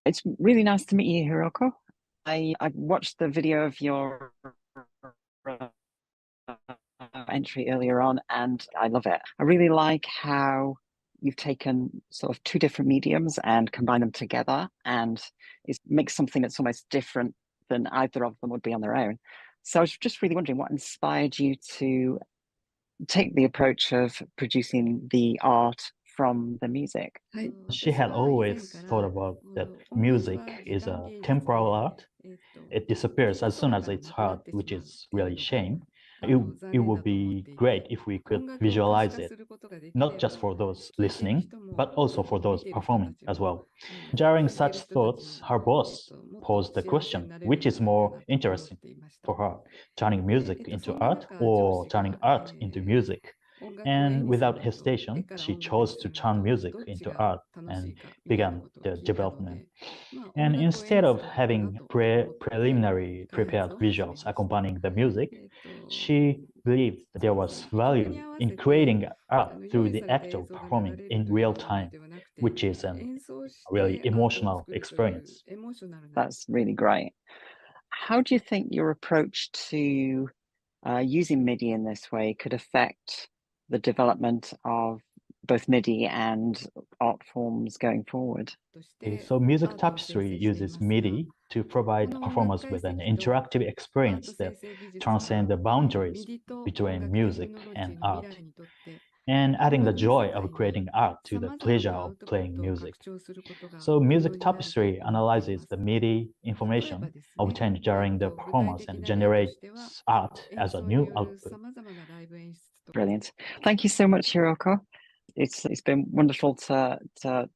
It's really nice to meet you, Hiroko. I watched the video of your entry earlier on, and I love it. I really like how you've taken sort of two different mediums and combined them together, and it makes something that's almost different than either of them would be on their own. So I was just really wondering what inspired you to take the approach of producing the art from the music. She had always thought about that music is a temporal art. It disappears as soon as it's heard, which is really a shame. It would be great if we could visualize it, not just for those listening, but also for those performing as well. During such thoughts, her boss posed the question, which is more interesting for her, turning music into art or turning art into music? And without hesitation, she chose to turn music into art and began the development. And instead of having preliminary prepared visuals accompanying the music, she believed there was value in creating art through the act of performing in real time, which is a really emotional experience. That's really great. How do you think your approach to using MIDI in this way could affect the development of both MIDI and art forms going forward? So Music Tapestry uses MIDI to provide performers with an interactive experience that transcends the boundaries between music and art, and adding the joy of creating art to the pleasure of playing music. So Music Tapestry analyzes the MIDI information obtained during the performance and generates art as a new output. Brilliant. Thank you so much, Hiroko. It's been wonderful to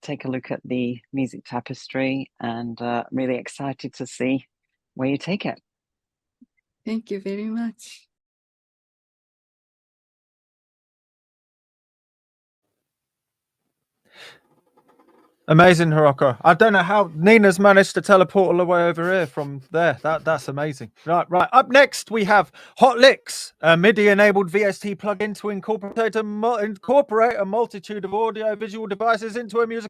take a look at the Music Tapestry, and really excited to see where you take it. Thank you very much. Amazing, Hiroko. I don't know how Nina's managed to teleport all the way over here from there. That's amazing. Right. Up next, we have Hotlicks, a MIDI-enabled VST plugin to incorporate a multitude of audio-visual devices into a music.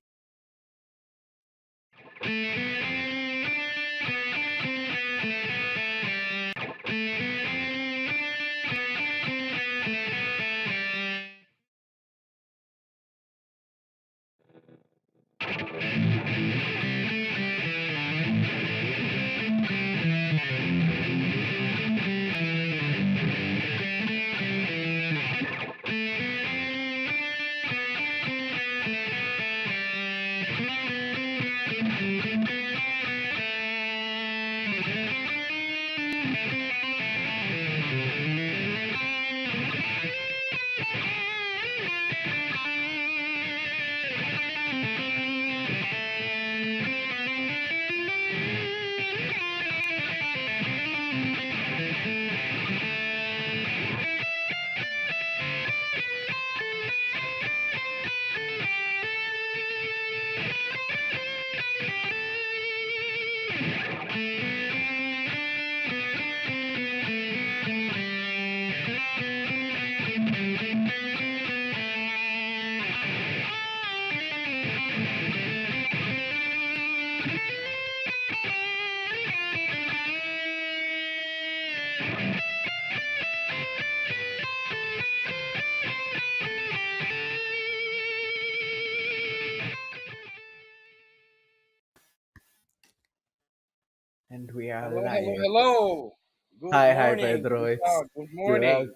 And we are Hello, live. hello. Good Hi, morning. Pedro. Good It's God, good morning. Chirag.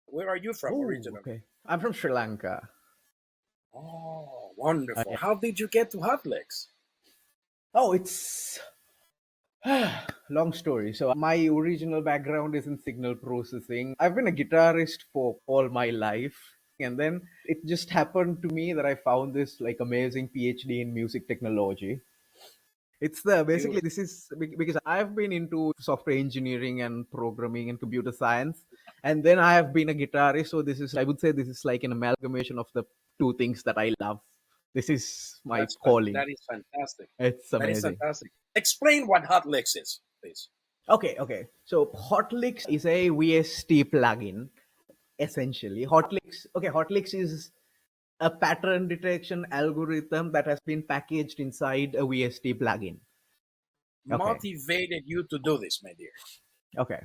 Where are you from Oh, originally? okay. I'm from Sri Lanka. Oh, wonderful. Yeah. How did you get to Hotlicks? Oh, it's long story. So my original background is in signal processing. I've been a guitarist for all my life. And then it just happened to me that I found this like amazing PhD in music technology. It's basically this is because I've been into software engineering and programming and computer science, and then I have been a guitarist. So I would say this is like an amalgamation of the two things that I love. This is my calling. That is fantastic. It's That is amazing. fantastic. Explain what Hotlicks is, please. Okay. So Hotlicks is a VST plugin, essentially. Hotlicks is a pattern detection algorithm that has been packaged inside a VST plugin. Okay. Motivated you to do this, my dear? Okay.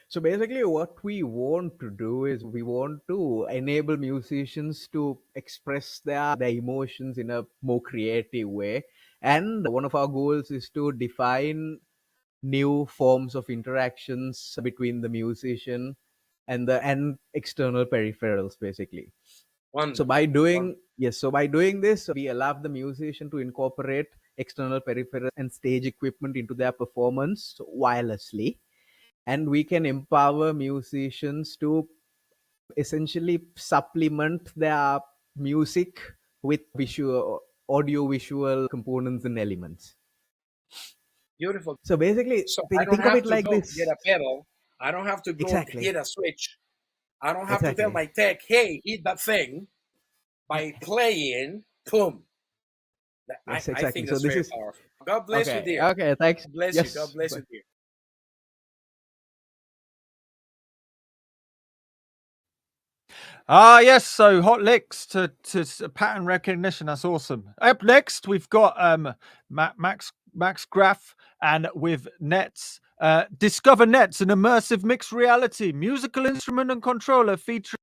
So basically what we want to do is we want to enable musicians to express their emotions in a more creative way. And one of our goals is to define new forms of interactions between the musician and external peripherals, basically. So by doing this, we allow the musician to incorporate external peripherals and stage equipment into their performance wirelessly. And we can empower musicians to essentially supplement their music with audio-visual components and elements. Beautiful. So basically, So think I don't of have it to like go this. get a pedal. I don't have to go Exactly. hit a switch. I don't have to tell Exactly. my tech, hey, hit that thing. By playing, boom. Yes, I exactly. think So that's this very is powerful. God bless you, okay. dear. Okay, thanks. God bless Yes, you. God bless bye. you, dear. Ah, yes. So hot licks to pattern recognition. That's awesome. Up next, we've got Max Graf, and with Nets, Discover Nets, an immersive mixed reality musical instrument and controller featuring.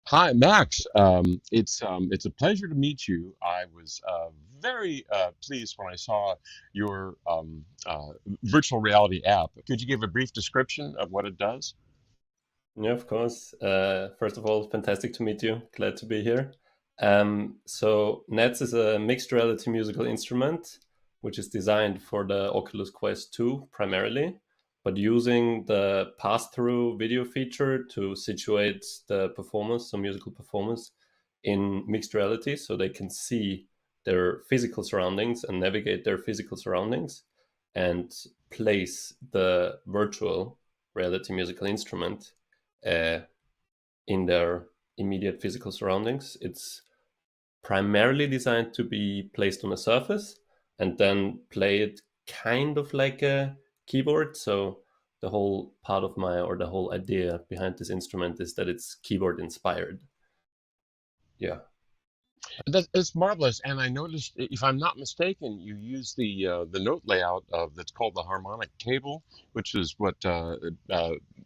Hi, Max. It's a pleasure to meet you. I was very pleased when I saw your virtual reality app. Could you give a brief description of what it does? Yeah, of course. First of all, fantastic to meet you. Glad to be here. So Nets is a mixed reality musical instrument, which is designed for the Oculus Quest 2 primarily, but using the pass-through video feature to situate the performance, so musical performance, in mixed reality, so they can see their physical surroundings and navigate their physical surroundings and place the virtual reality musical instrument in their immediate physical surroundings. It's primarily designed to be placed on a surface and then play it kind of like a keyboard. So the whole part of the whole idea behind this instrument is that it's keyboard inspired. Yeah. That's marvelous. And I noticed, if I'm not mistaken, you use the note layout that's called the harmonic table, which is what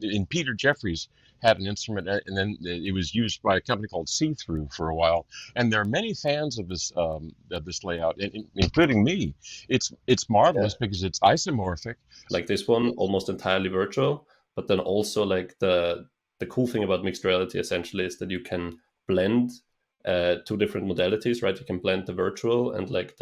in Peter Jeffries had an instrument, and then it was used by a company called See-Through for a while. And there are many fans of this layout, including me. It's marvelous because it's isomorphic. Like this one, almost entirely virtual. But then also like the cool thing about mixed reality essentially is that you can blend two different modalities, right? You can blend the virtual and like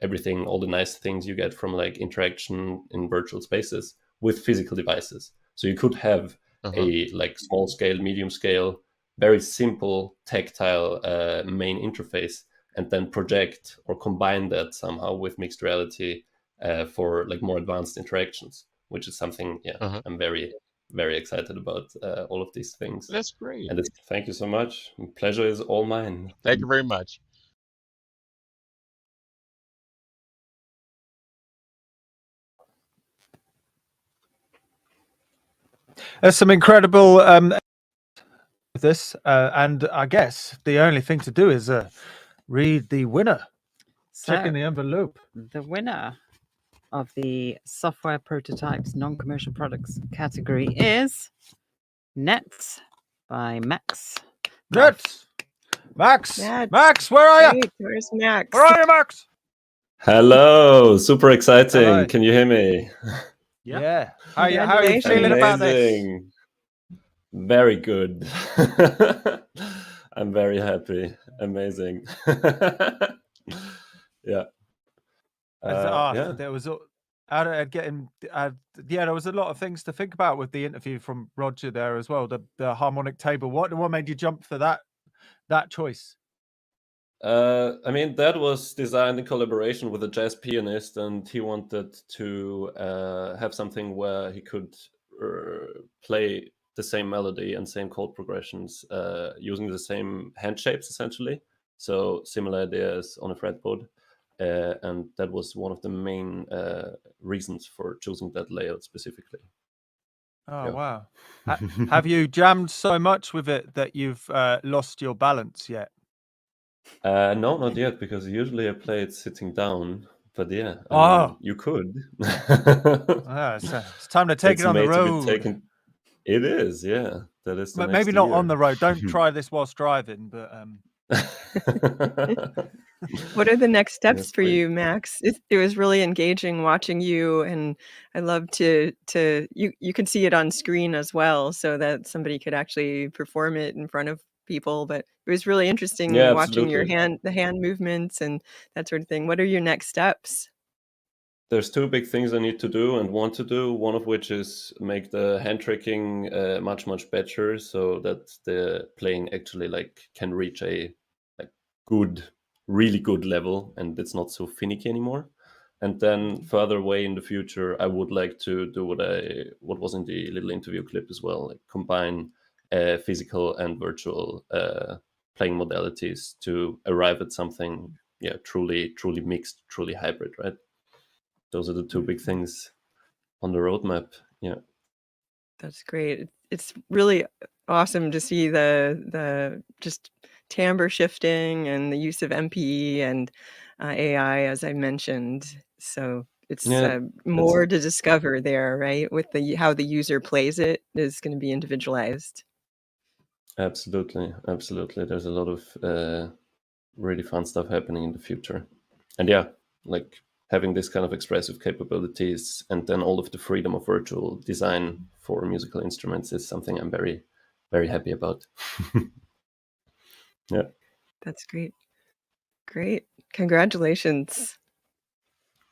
everything, all the nice things you get from like interaction in virtual spaces with physical devices. So you could have a like small scale, medium scale, very simple tactile main interface, and then project or combine that somehow with mixed reality for like more advanced interactions, which is something I'm very very excited about all of these things. That's great. And thank you so much. Pleasure is all mine. Thank you very much. There's some incredible with this, and I guess the only thing to do is read the winner. Check in the envelope. The winner of the software prototypes non-commercial products category is Nets by Max. Nets! Max! That's Max, where are you? great. Where's Max? Where are you, Max? Hello, super exciting. Hello. Can you hear me? Yeah. How are you feeling about this? Amazing. Very good. I'm very happy. Amazing. Yeah. Yeah. There was there was a lot of things to think about with the interview from Roger there as well. The harmonic table. What made you jump for that choice? I mean, that was designed in collaboration with a jazz pianist, and he wanted to have something where he could play the same melody and same chord progressions using the same hand shapes, essentially. So similar ideas on a fretboard. And that was one of the main reasons for choosing that layout specifically. Oh, Yeah. wow. Have you jammed so much with it that you've lost your balance yet? No, not yet, because usually I play it sitting down. But yeah, you could. It's time to take it on the made to be road. It is, yeah. That is the But next maybe not year. on the road. Don't try this whilst driving. But What are the next steps Yes, for please. you, Max? It was really engaging watching you, and I love to you can see it on screen as well, so that somebody could actually perform it in front of people. But it was really interesting Yeah, watching your absolutely. the hand movements and that sort of thing. What are your next steps? There's two big things I need to do and want to do. One of which is make the hand tracking much better, so that the playing actually can reach a good, really good level, and it's not so finicky anymore. And then further away in the future, I would like to do what was in the little interview clip as well, like combine physical and virtual playing modalities to arrive at something, truly mixed, truly hybrid, right? Those are the two big things on the roadmap. Yeah. That's great. It's really awesome to see the just timbre shifting and the use of MPE and AI, as I mentioned. So it's Yeah, more to discover there, right? With how the user plays it is going to be individualized. absolutely. There's a lot of really fun stuff happening in the future. And yeah, like having this kind of expressive capabilities and then all of the freedom of virtual design for musical instruments is something I'm very, very happy about. Yeah. That's great. Great. Congratulations.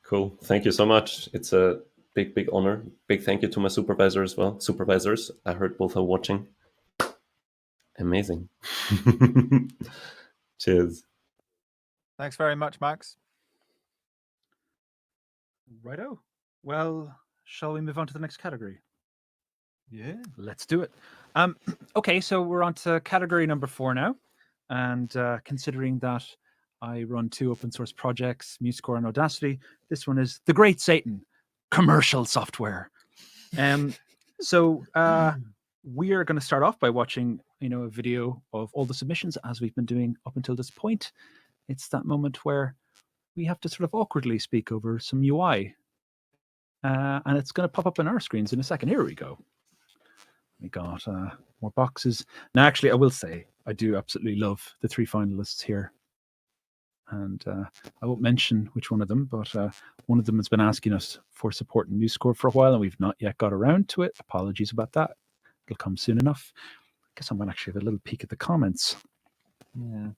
Cool. Thank you so much. It's a big honor. Big thank you to my supervisor as well. Supervisors, I heard both are watching. Amazing. Cheers. thanks very much, Max. Righto. Well, shall we move on to the next category? Yeah. Let's do it. Okay, so we're on to category number 4 now. And considering that I run 2 open source projects, MuseScore and Audacity, this one is The Great Satan, commercial software. So we are going to start off by watching, a video of all the submissions as we've been doing up until this point. It's that moment where we have to sort of awkwardly speak over some UI. And it's going to pop up on our screens in a second. Here we go. We got more boxes. Now, actually, I will say, I do absolutely love the 3 finalists here. And I won't mention which one of them, but one of them has been asking us for support in MuseScore for a while, and we've not yet got around to it. Apologies about that. It'll come soon enough. I guess I might actually have a little peek at the comments. Yeah.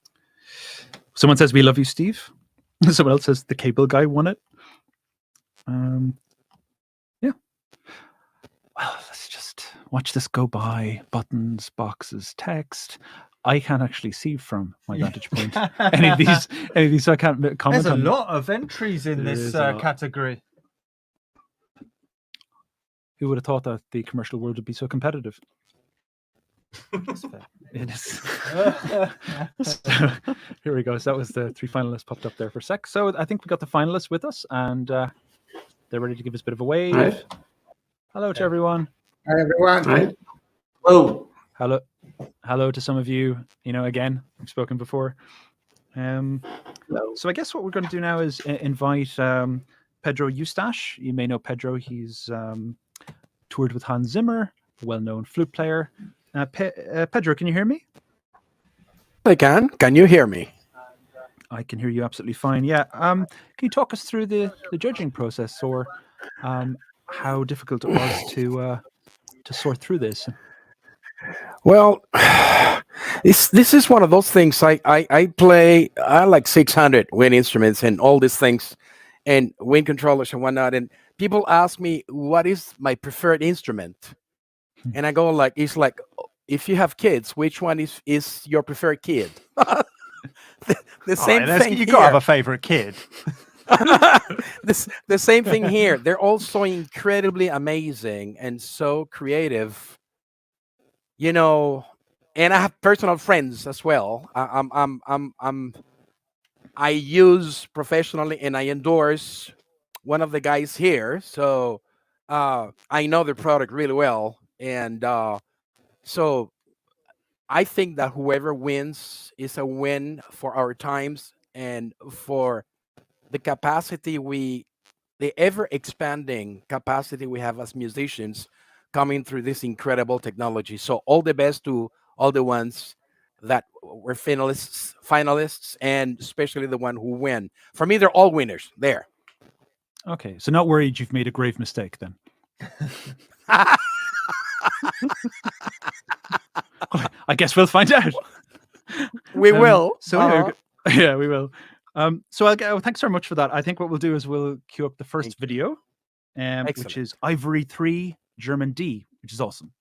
Someone says, "We love you, Steve." Someone else says, "The cable guy won it." Yeah. Well, let's just watch this go by. Buttons, boxes, text. I can't actually see from my vantage point any of these, so I can't comment. There's a on lot of entries in There this is a lot. category. Who would have thought that the commercial world would be so competitive? It is. So, here we go. So that was the 3 finalists popped up there for a sec. So I think we got the finalists with us, and they're ready to give us a bit of a wave. Hi. Hello to everyone. Hi, everyone. Hi. Hello. Hello to some of you. Again, we've spoken before. So I guess what we're going to do now is invite Pedro Eustache. You may know Pedro. He's toured with Hans Zimmer, a well-known flute player. Pedro, can you hear me? I can. Can you hear me? I can hear you absolutely fine. Yeah. Can you talk us through the judging process, or how difficult it was to sort through this? Well, this is one of those things. I like 600 wind instruments and all these things, and wind controllers and whatnot. And people ask me what is my preferred instrument, and I go like, it's like, if you have kids, which one is your preferred kid? the same thing. You got to have a favorite kid. The same thing here. They're all so incredibly amazing and so creative, and I have personal friends as well. I use professionally and I endorse one of the guys here, so I know the product really well, and so I think that whoever wins is a win for our times and for the capacity the ever expanding capacity we have as musicians coming through this incredible technology. So all the best to all the ones that were finalists, and especially the one who win. For me, they're all winners there. Okay, so not worried you've made a grave mistake then. I guess we'll find out. We will. So yeah, we will. So I'll go. Thanks very much for that. I think what we'll do is we'll queue up the first video, which is Ivory 3 German D, which is awesome.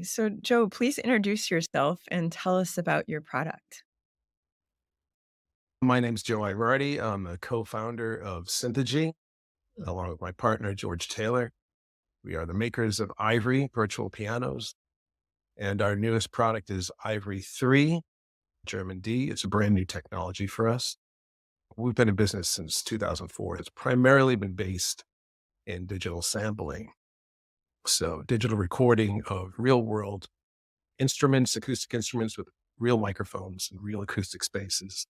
So, Joe, please introduce yourself and tell us about your product. My name's Joe Ivardi. I'm a co-founder of Synthogy, along with my partner, George Taylor. We are the makers of Ivory virtual pianos, and our newest product is Ivory 3 German D. It's a brand new technology for us. We've been in business since 2004. It's primarily been based in digital sampling. So digital recording of real world instruments, acoustic instruments with real microphones and real acoustic spaces.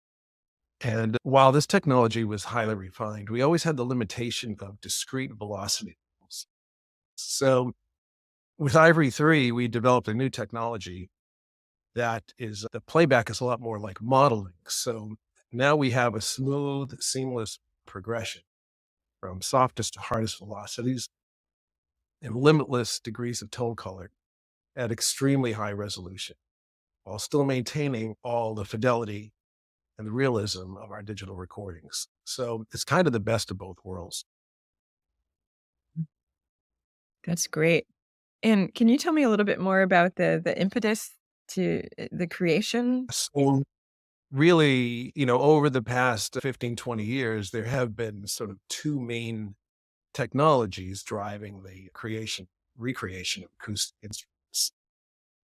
And while this technology was highly refined, we always had the limitation of discrete velocity levels. So with Ivory 3, we developed a new technology that is, the playback is a lot more like modeling. So now we have a smooth, seamless progression from softest to hardest velocities and limitless degrees of tone color at extremely high resolution, while still maintaining all the fidelity and the realism of our digital recordings. So it's kind of the best of both worlds. That's great. And can you tell me a little bit more about the impetus to the creation? So really, over the past 15, 20 years, there have been sort of two main technologies driving the recreation of acoustic instruments.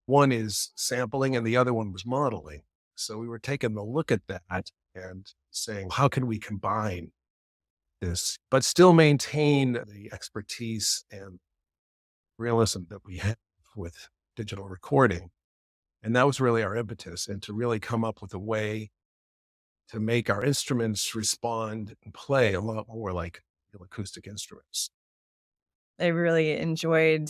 One is sampling and the other one was modeling. So we were taking a look at that and saying, how can we combine this, but still maintain the expertise and realism that we have with digital recording? And that was really our impetus, and to really come up with a way to make our instruments respond and play a lot more like real acoustic instruments. I really enjoyed.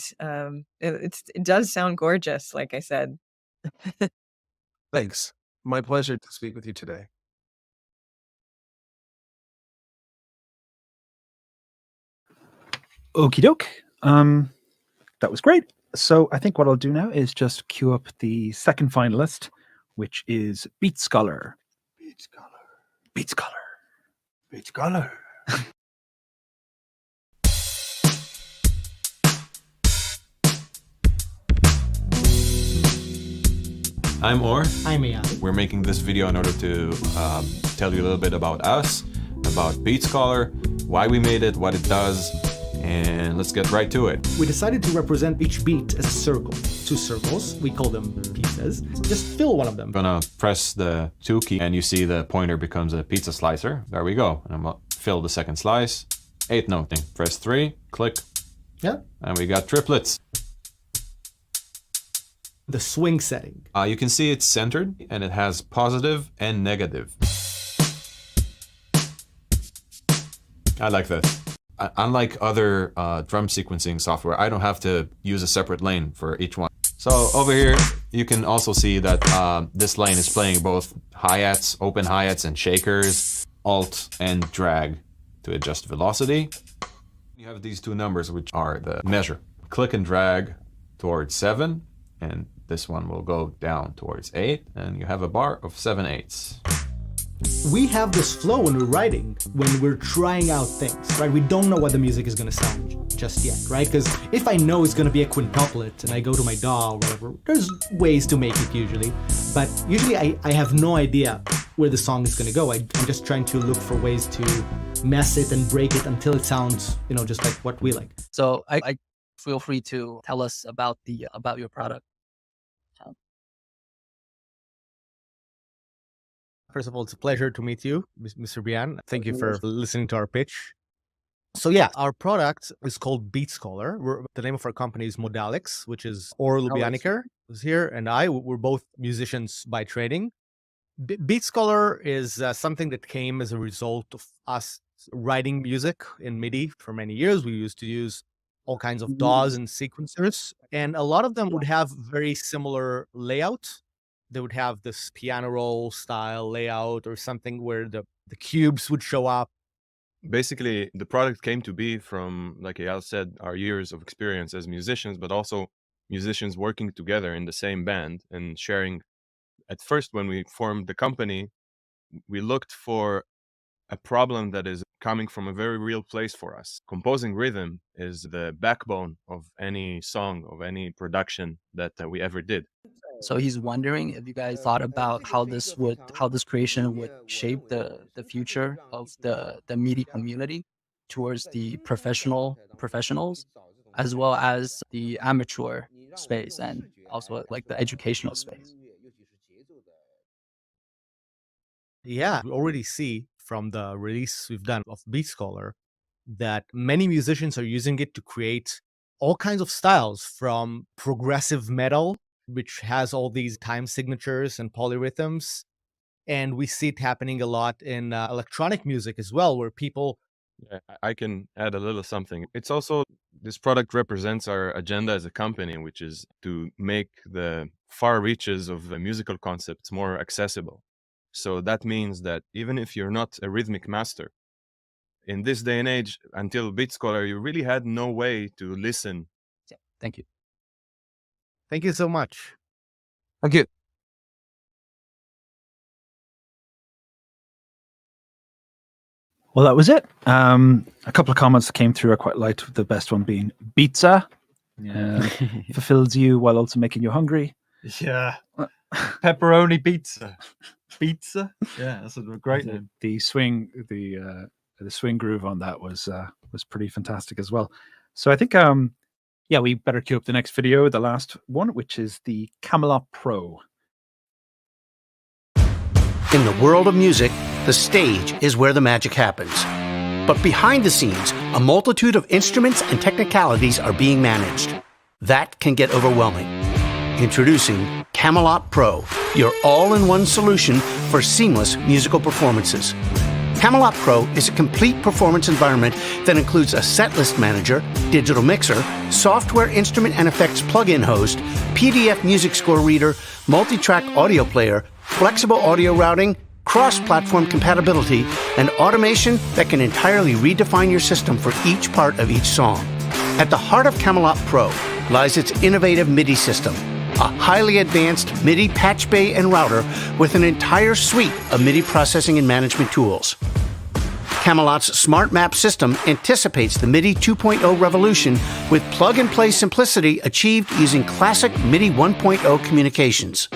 It does sound gorgeous, like I said. Thanks. My pleasure to speak with you today. Okie doke. That was great. So I think what I'll do now is just queue up the second finalist, which is Beat Scholar. Beat Scholar. Beat Scholar. Beat Scholar. I'm Or. I'm Ian. We're making this video in order to tell you a little bit about us, about Beat Scholar, why we made it, what it does, and let's get right to it. We decided to represent each beat as a circle. 2 circles, we call them pizzas. Just fill one of them. I'm gonna press the 2 key and you see the pointer becomes a pizza slicer. There we go. And I'm gonna fill the second slice. 8 noting. Press 3, click. Yeah. And we got triplets. The swing setting. You can see it's centered and it has positive and negative. I like that. Unlike other drum sequencing software, I don't have to use a separate lane for each one. So over here, you can also see that this lane is playing both hi-hats, open hi-hats and shakers, alt and drag to adjust velocity. You have these 2 numbers, which are the measure. Click and drag towards 7, and this one will go down towards 8, and you have a bar of 7/8. We have this flow when we're writing, when we're trying out things, right? We don't know what the music is going to sound just yet, right? Because if I know it's going to be a quintuplet and I go to my DAW or whatever, there's ways to make it usually. But usually I have no idea where the song is going to go. I'm just trying to look for ways to mess it and break it until it sounds, just like what we like. So I feel free to tell us about your product. First of all, it's a pleasure to meet you, Mr. Bian. Thank you for listening to our pitch. So yeah, our product is called Beat Scholar. The name of our company is Modalix, which is Or Lubianiker is here, and we're both musicians by training. Beat Scholar is something that came as a result of us writing music in MIDI for many years. We used to use all kinds of DAWs and sequencers, and a lot of them would have very similar layout. They would have this piano roll style layout or something where the cubes would show up. Basically, the product came to be from, like Eyal said, our years of experience as musicians, but also musicians working together in the same band and sharing. At first, when we formed the company, we looked for a problem that is coming from a very real place for us. Composing rhythm is the backbone of any song, of any production that we ever did. So he's wondering if you guys thought about how this creation would shape the future of the MIDI community towards the professionals, as well as the amateur space and also like the educational space. Yeah, we already see from the release we've done of Beat Scholar that many musicians are using it to create all kinds of styles, from progressive metal, which has all these time signatures and polyrhythms. And we see it happening a lot in electronic music as well, where people... Yeah, I can add a little something. It's also, this product represents our agenda as a company, which is to make the far reaches of the musical concepts more accessible. So that means that even if you're not a rhythmic master, in this day and age, until Beat Scholar, you really had no way to listen. Thank you. Thank you so much. Thank you. Well, that was it. A couple of comments that came through I quite liked, the best one being pizza. Fulfills you while also making you hungry. Yeah. Pepperoni pizza. Pizza? Yeah, that's a great name. The swing groove on that was pretty fantastic as well. So I think yeah, we better queue up the next video, the last one, which is the Camelot Pro. In the world of music, the stage is where the magic happens. But behind the scenes, a multitude of instruments and technicalities are being managed. That can get overwhelming. Introducing Camelot Pro, your all-in-one solution for seamless musical performances. Camelot Pro is a complete performance environment that includes a setlist manager, digital mixer, software instrument and effects plugin host, PDF music score reader, multi-track audio player, flexible audio routing, cross-platform compatibility, and automation that can entirely redefine your system for each part of each song. At the heart of Camelot Pro lies its innovative MIDI system, a highly advanced MIDI patch bay and router with an entire suite of MIDI processing and management tools. Camelot's Smart Map system anticipates the MIDI 2.0 revolution with plug-and-play simplicity achieved using classic MIDI 1.0 communications.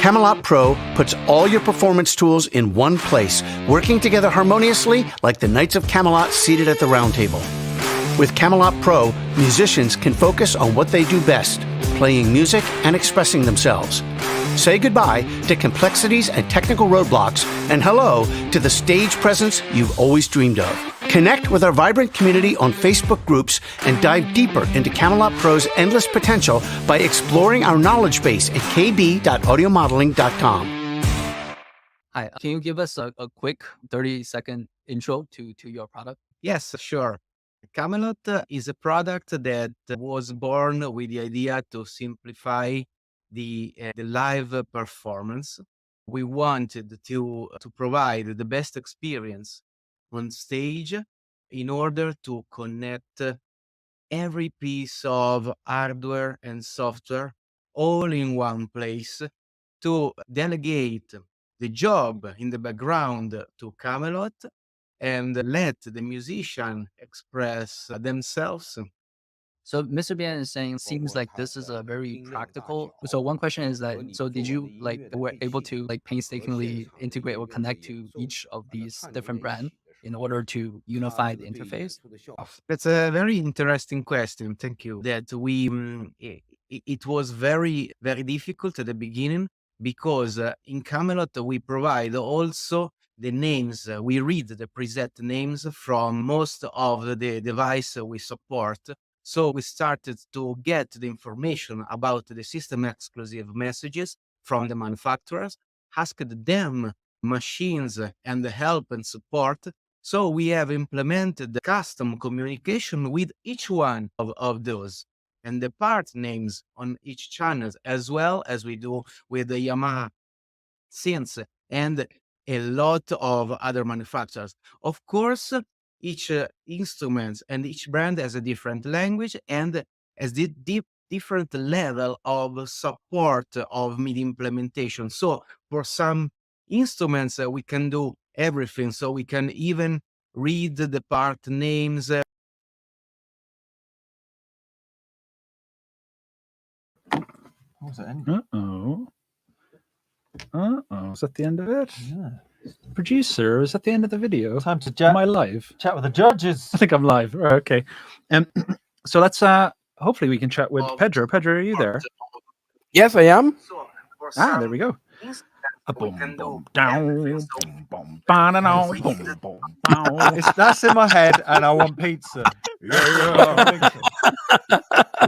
Camelot Pro puts all your performance tools in one place, working together harmoniously like the Knights of Camelot seated at the round table. With Camelot Pro, musicians can focus on what they do best, playing music and expressing themselves. Say goodbye to complexities and technical roadblocks, and hello to the stage presence you've always dreamed of. Connect with our vibrant community on Facebook groups and dive deeper into Camelot Pro's endless potential by exploring our knowledge base at kb.audiomodeling.com. Hi, can you give us a quick 30-second intro to your product? Yes, sure. Camelot is a product that was born with the idea to simplify the live performance. We wanted to provide the best experience on stage in order to connect every piece of hardware and software all in one place, to delegate the job in the background to Camelot and let the musician express themselves. So Mr. Bian is saying seems like this is a very practical. So one question is that, so did you were able to painstakingly integrate or connect to each of these different brands in order to unify the interface? That's a very interesting question. Thank you. That it was very, very difficult at the beginning because in Camelot we provide also the names. We read the preset names from most of the device we support. So we started to get the information about the system exclusive messages from the manufacturers, asked them machines and the help and support. So we have implemented the custom communication with each one of those and the part names on each channel, as well as we do with the Yamaha synths and a lot of other manufacturers. Of course, each instrument and each brand has a different language and has the different level of support of MIDI implementation. So for some instruments, we can do everything. So we can even read the part names. What was that ending? Is that the end of it? Yeah. Producer, is that the end of the video? Time to Am I live? Chat with the judges. I think I'm live. Right, okay. So let's hopefully we can chat with Pedro. Pedro, are you there? Yes, I am. There we go. That's in my head, and I want pizza.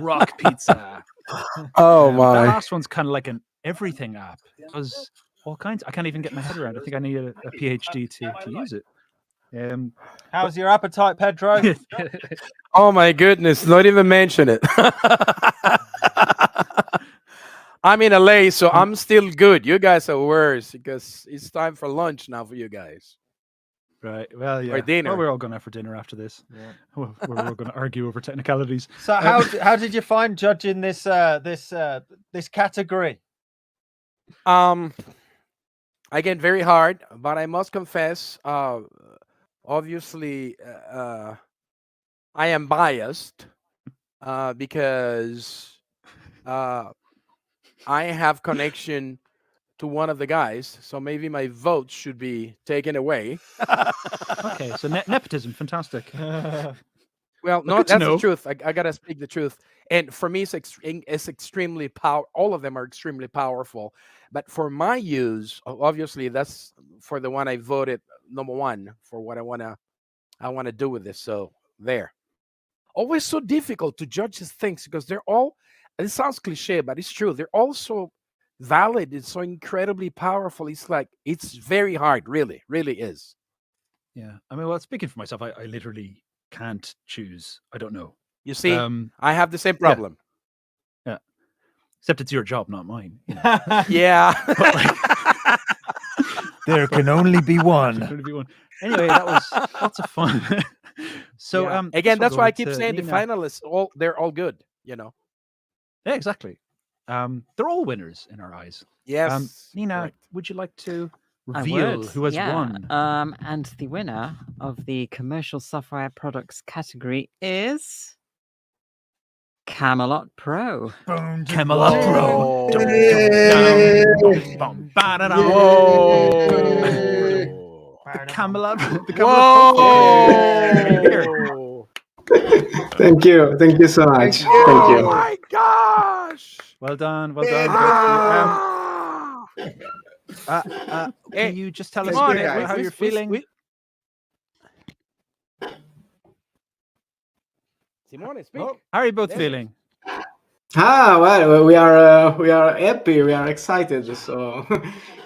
Rock pizza. Oh my! That last one's kind of like an everything app. It was all kinds. I can't even get my head around. I think I need a PhD to use it. How's your appetite, Pedro? Oh my goodness! Not even mention it. I'm in LA, so I'm still good. You guys are worse because it's time for lunch now for you guys. Right. Well, yeah. Or dinner. Well, we're all going out for dinner after this. Yeah. We're all going to argue over technicalities. So how did you find judging this this category? Again, very hard, but I must confess, obviously, I am biased because I have connection to one of the guys, so maybe my vote should be taken away. Okay, so nepotism, fantastic. Well, But no, good to that's the know. truth. I gotta speak the truth. And for me, it's extremely power. All of them are extremely powerful. But for my use, obviously, that's for the one I voted number one for what I wanna do with this. So there. Always so difficult to judge these things because they're all. It sounds cliche, but it's true. They're all so valid. It's so incredibly powerful. It's like it's very hard. Really, really is. Yeah. I mean, well, speaking for myself, I literally can't choose. I don't know. You see, I have the same problem. Yeah. Except it's your job, not mine. You know. Yeah. But, like, There can only be one. There can only be one. Anyway, that was lots of fun. So Yeah. again, Again, that's go why I ahead keep to saying the Nina. finalists, they're all good. You know. Yeah, exactly. They're all winners in our eyes. Yes. Nina, correct. would you like to I reveal would, who has yeah. won? And the winner of the commercial software products category is Camelot Pro. Camelot Pro. Oh. The Camelot. The Whoa! Thank you. Thank you so much. Thank Oh you. my gosh! Well done. Well done. Can you just tell us Come a on, bit about how you're feeling? Simone, speak. How are you both There. feeling? Well, we are happy. We are excited. So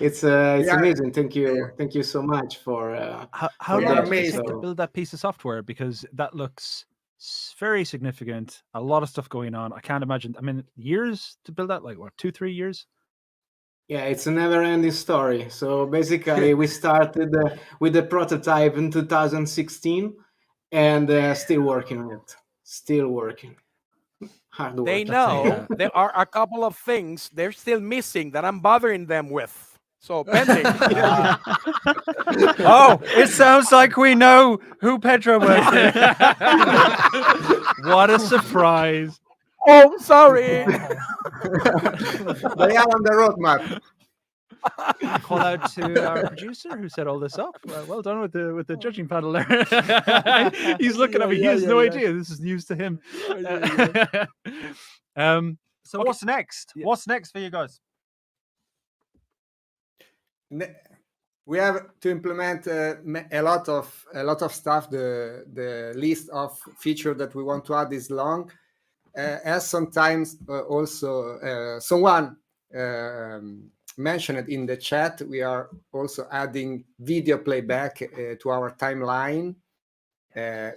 it's Yeah. amazing. Thank you so much for. How for long that. did it take So- to build that piece of software? Because that looks very significant. A lot of stuff going on. I can't imagine. I mean, years to build that? Like what, 2-3 years? Yeah, it's a never-ending story. So basically, we started with the prototype in 2016, and still working on it. Still working. Hard work. They know there are a couple of things they're still missing that I'm bothering them with. So pending. Oh, it sounds like we know who Pedro works with. What a surprise. Oh, sorry. They are on the roadmap. Call out to our producer who set all this up. Well done with the judging panel there. He's looking at me. He has no idea. This is news to him. So what's next? What's next for you guys? We have to implement a lot of stuff. The list of features that we want to add is long. As sometimes also someone mentioned in the chat, we are also adding video playback to our timeline.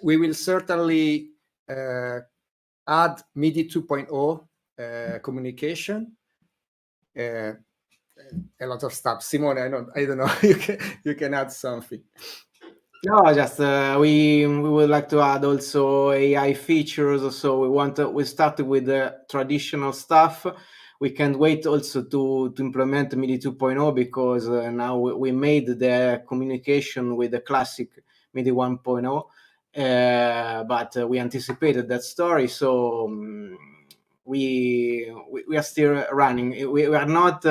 We will certainly add MIDI 2.0 communication. A lot of stuff. Simone, I don't know. You can add something. No, just we would like to add also AI features. So we started with the traditional stuff. We can't wait also to implement MIDI 2.0 because now we made the communication with the classic MIDI 1.0, but we anticipated that story. So we are still running. We are not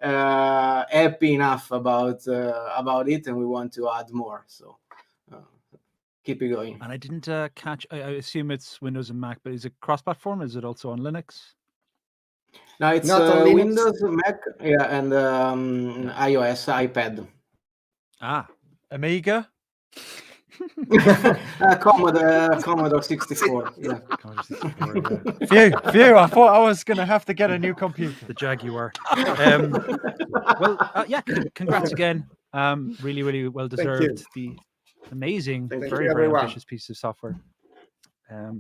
happy enough about it, and we want to add more. So keep it going. And I didn't catch. I assume it's Windows and Mac, but is it cross-platform? Is it also on Linux? No, it's Not on Linux. Windows, Mac, yeah, and iOS, iPad. Amiga. Commodore 64. Yeah. Phew! I thought I was gonna have to get a new computer. The Jaguar. Yeah. Congrats again. Really, really well deserved. The amazing, Thank you, very, very everyone. ambitious piece of software. Well,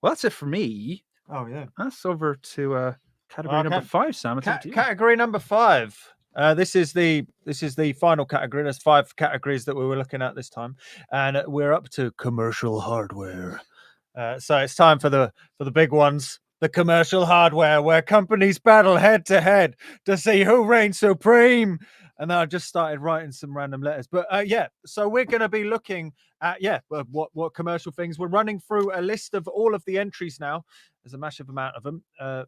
that's it for me. Oh yeah. That's over to category number 5, Sam. It's up to you. Category number 5. This is the final category. There's 5 categories that we were looking at this time, and we're up to commercial hardware. So it's time for the big ones, the commercial hardware, where companies battle head to head to see who reigns supreme. And then I just started writing some random letters, but yeah. So we're going to be looking at what commercial things. We're running through a list of all of the entries now. There's a massive amount of them. I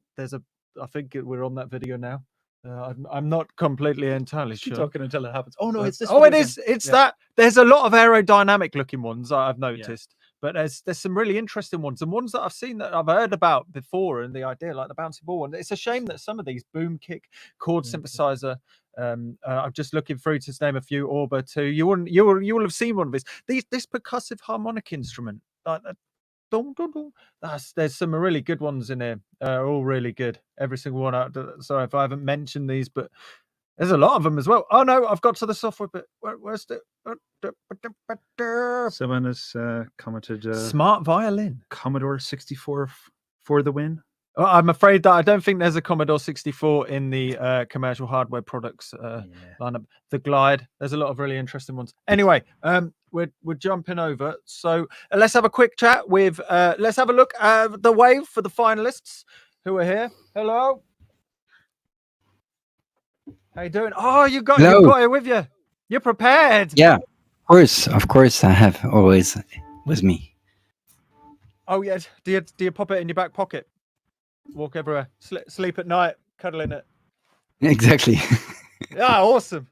think we're on that video now. I'm not completely entirely Keep sure. talking until it happens. Oh no, it's this. Oh, video it is. again. It's that. There's a lot of aerodynamic looking ones I've noticed. but there's some really interesting ones, and ones that I've seen that I've heard about before, and the idea like the bouncy ball one. It's a shame that some of these boom kick chord synthesizer. I'm just looking through to name a few. Orba 2. You will have seen one of these. This percussive harmonic instrument. Like dun, dun, dun. There's some really good ones in here. All really good. Every single one. Sorry if I haven't mentioned these, but there's a lot of them as well. Oh no, I've got to the software bit. Where's the? Someone has commented. Smart violin. Commodore 64 for the win. Well, I'm afraid that I don't think there's a Commodore 64 in the commercial hardware products lineup. The Glide. There's a lot of really interesting ones. Anyway, we're jumping over. So let's have a quick chat with. Let's have a look at the wave for the finalists who are here. Hello. How you doing? Oh, you've got it with you. You're prepared. Yeah, of course, I have always with me. Oh yeah. Do you pop it in your back pocket? Walk everywhere. Sleep at night, cuddling it. Exactly. Yeah, awesome.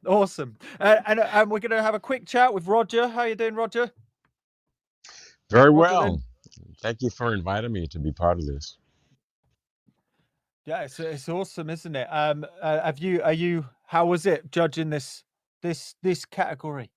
And we're gonna have a quick chat with Roger. How you doing, Roger? Very well. Thank you for inviting me to be part of this. Yeah, it's awesome, isn't it? How was it judging this category?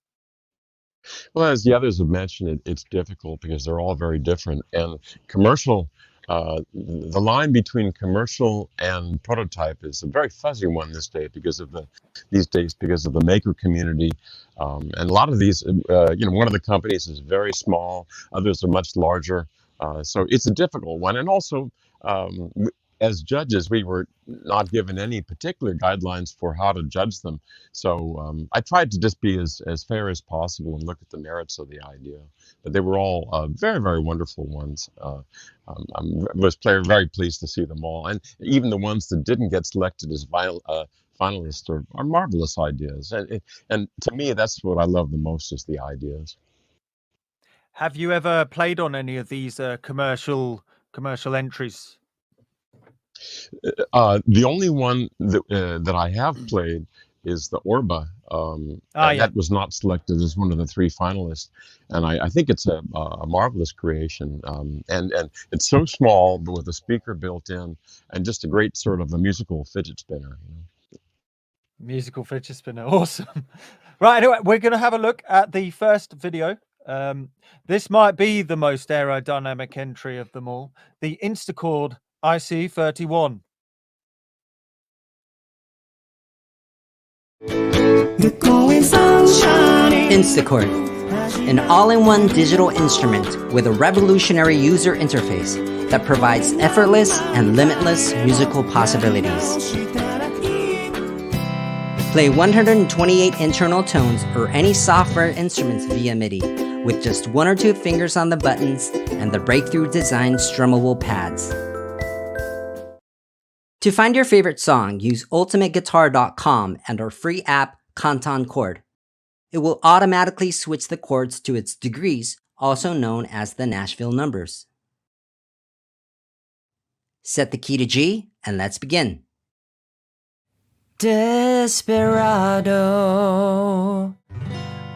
Well, as the others have mentioned, it's difficult because they're all very different. And commercial, the line between commercial and prototype is a very fuzzy one these days because of the maker community. And a lot of these, one of the companies is very small, others are much larger. So it's a difficult one. And also, as judges, we were not given any particular guidelines for how to judge them. So I tried to just be as fair as possible and look at the merits of the idea. But they were all very, very wonderful ones. I was very pleased to see them all. And even the ones that didn't get selected as finalists are marvelous ideas. And to me, that's what I love the most is the ideas. Have you ever played on any of these commercial entries? The only one that I have played is the Orba. That was not selected as one of the 3 finalists, and I think it's a marvelous creation. And it's so small, but with a speaker built in, and just a great sort of a musical fidget spinner. Musical fidget spinner, awesome. Right, anyway, we're going to have a look at the first video. This might be the most aerodynamic entry of them all. The Instacord IC31. Instacord, an all-in-one digital instrument with a revolutionary user interface that provides effortless and limitless musical possibilities. Play 128 internal tones or any software instruments via MIDI with just 1 or 2 fingers on the buttons and the breakthrough design strummable pads. To find your favorite song, use ultimateguitar.com and our free app, Kantan Chord. It will automatically switch the chords to its degrees, also known as the Nashville numbers. Set the key to G, and let's begin. Desperado,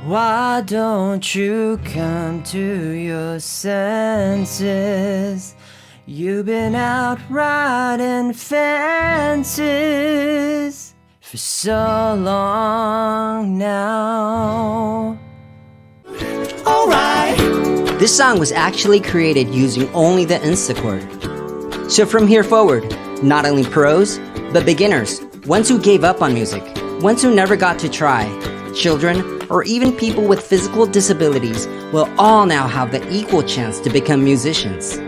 why don't you come to your senses? You've been out riding fences for so long now. Alright! This song was actually created using only the Instacord. So from here forward, not only pros, but beginners, ones who gave up on music, ones who never got to try, children, or even people with physical disabilities will all now have the equal chance to become musicians.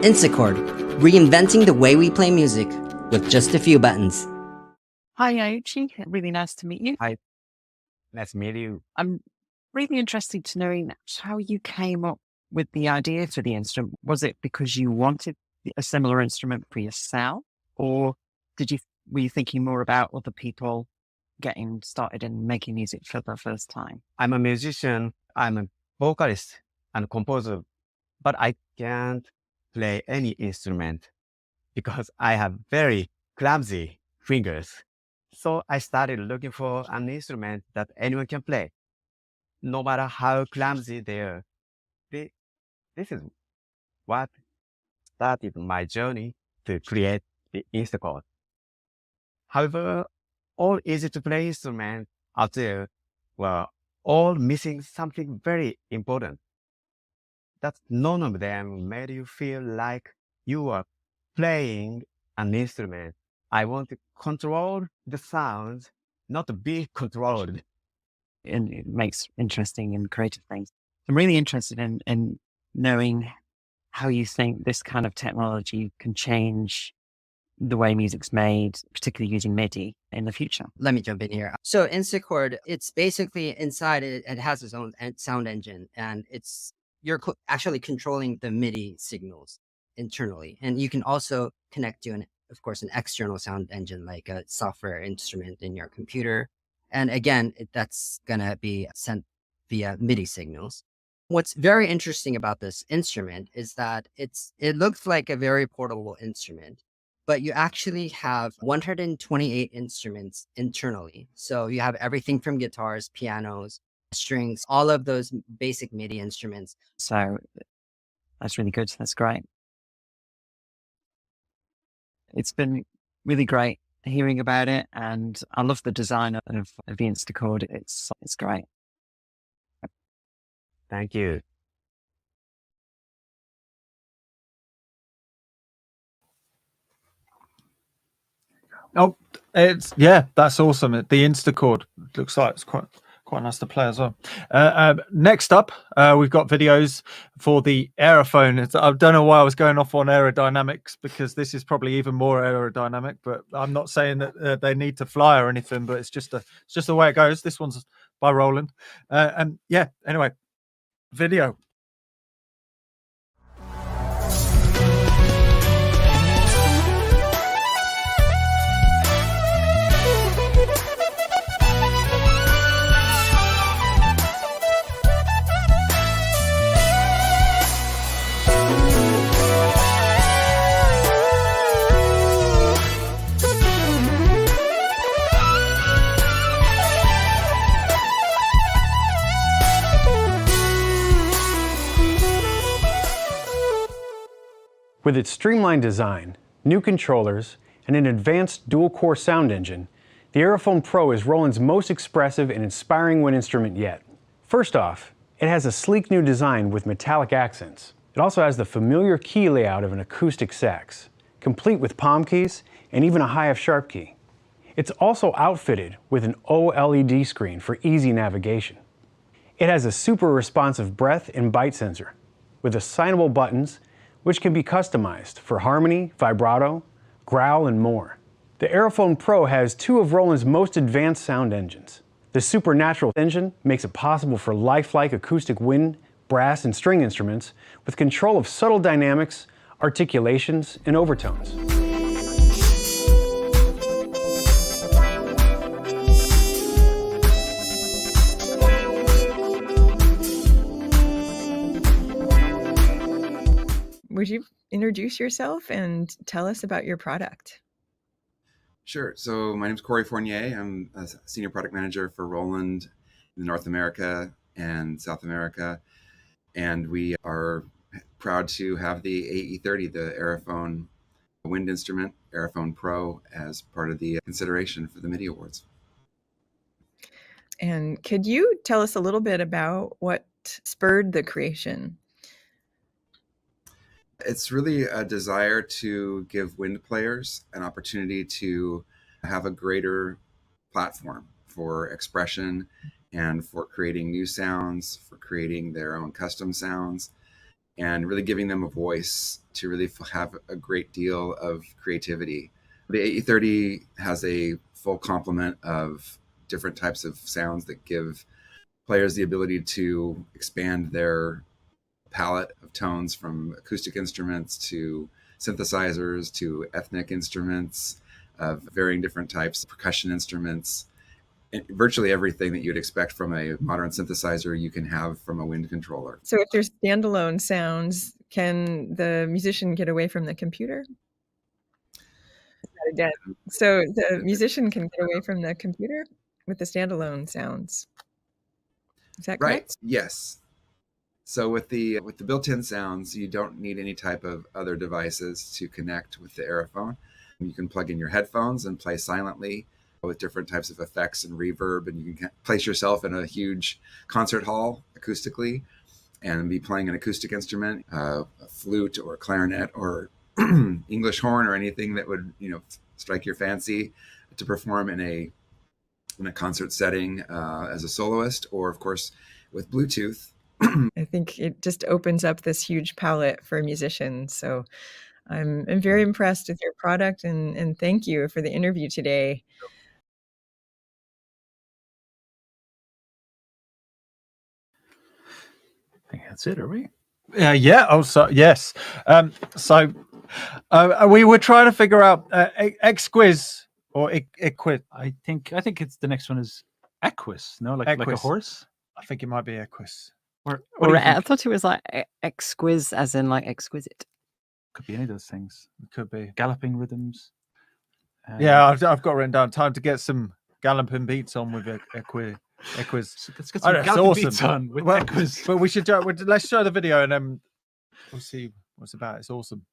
Instacord, reinventing the way we play music with just a few buttons. Hi, Aichi. Really nice to meet you. Hi. Nice to meet you. I'm really interested to know how you came up with the idea for the instrument. Was it because you wanted a similar instrument for yourself, or were you thinking more about other people getting started in making music for the first time? I'm a musician. I'm a vocalist and composer, but I can't play any instrument because I have very clumsy fingers. So I started looking for an instrument that anyone can play, no matter how clumsy they are. This is what started my journey to create the Instachord. However, all easy-to-play instruments out there were all missing something very important. That none of them made you feel like you were playing an instrument. I want to control the sounds, not to be controlled. And it makes interesting and creative things. I'm really interested in knowing how you think this kind of technology can change the way music's made, particularly using MIDI in the future. Let me jump in here. So Instachord, it's basically inside it has its own sound engine, and you're actually controlling the MIDI signals internally. And you can also connect to of course, an external sound engine like a software instrument in your computer. And again, that's gonna be sent via MIDI signals. What's very interesting about this instrument is that it looks like a very portable instrument, but you actually have 128 instruments internally. So you have everything from guitars, pianos, strings, all of those basic MIDI instruments. So that's really good. That's great. It's been really great hearing about it, and I love the design of the Instachord. It's great. Thank you. Oh, that's awesome. The Instachord looks like it's quite nice to play as well. Next up, we've got videos for the Aerophone. I don't know why I was going off on aerodynamics, because this is probably even more aerodynamic. But I'm not saying that they need to fly or anything. But it's just the way it goes. This one's by Roland, and yeah. Anyway, video. With its streamlined design, new controllers, and an advanced dual-core sound engine, the Aerophone Pro is Roland's most expressive and inspiring wind instrument yet. First off, it has a sleek new design with metallic accents. It also has the familiar key layout of an acoustic sax, complete with palm keys and even a high F sharp key. It's also outfitted with an OLED screen for easy navigation. It has a super responsive breath and bite sensor with assignable buttons which can be customized for harmony, vibrato, growl, and more. The Aerophone Pro has two of Roland's most advanced sound engines. The Supernatural engine makes it possible for lifelike acoustic wind, brass, and string instruments with control of subtle dynamics, articulations, and overtones. Would you introduce yourself and tell us about your product? Sure. So my name is Corey Fournier. I'm a senior product manager for Roland in North America and South America. And we are proud to have the AE30, the Aerophone wind instrument, Aerophone Pro, as part of the consideration for the MIDI Awards. And could you tell us a little bit about what spurred the creation? It's really a desire to give wind players an opportunity to have a greater platform for expression and for creating new sounds, for creating their own custom sounds, and really giving them a voice to really have a great deal of creativity. The AE30 has a full complement of different types of sounds that give players the ability to expand their palette of tones, from acoustic instruments to synthesizers to ethnic instruments of varying different types, percussion instruments, and virtually everything that you'd expect from a modern synthesizer you can have from a wind controller. So if there's standalone sounds, can the musician get away from the computer? Again, so the musician can get away from the computer with the standalone sounds. Is that correct? Right. Yes. So with the built-in sounds, you don't need any type of other devices to connect with the Aerophone. You can plug in your headphones and play silently with different types of effects and reverb, and you can place yourself in a huge concert hall acoustically and be playing an acoustic instrument, a flute or a clarinet or English horn or anything that would, strike your fancy to perform in a concert setting as a soloist, or of course with Bluetooth. I think it just opens up this huge palette for musicians. So I'm very impressed with your product, and thank you for the interview today. I think that's it, are we? Yeah. Oh, so yes. We were trying to figure out Exquiz or Equid. I think it's the next one is Equus. No, like a Equus. horse. I think it might be Equus. Or I thought it was like exquisite, as in like exquisite. Could be any of those things. It could be galloping rhythms. Yeah, I've got written down. Time to get some galloping beats on with Equiz. Let's get some galloping beats on with Equiz. But we should let's show the video and then we'll see what it's about. It's awesome.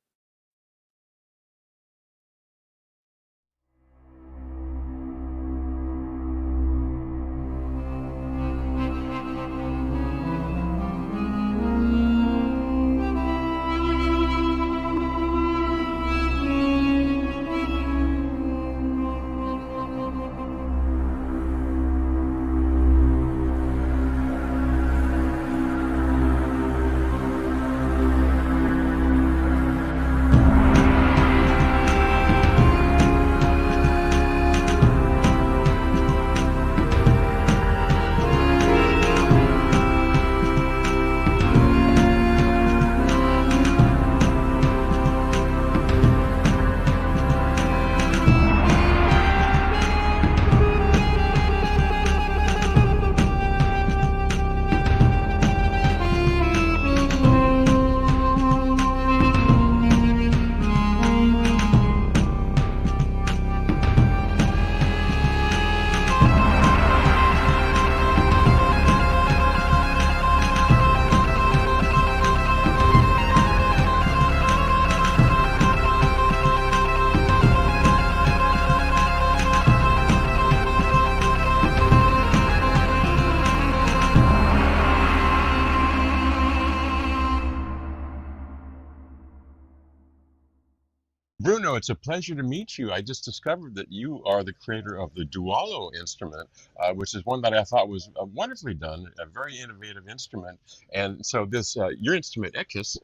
Bruno, it's a pleasure to meet you. I just discovered that you are the creator of the Dualo instrument, which is one that I thought was wonderfully done, a very innovative instrument. And so this, your instrument, Equus,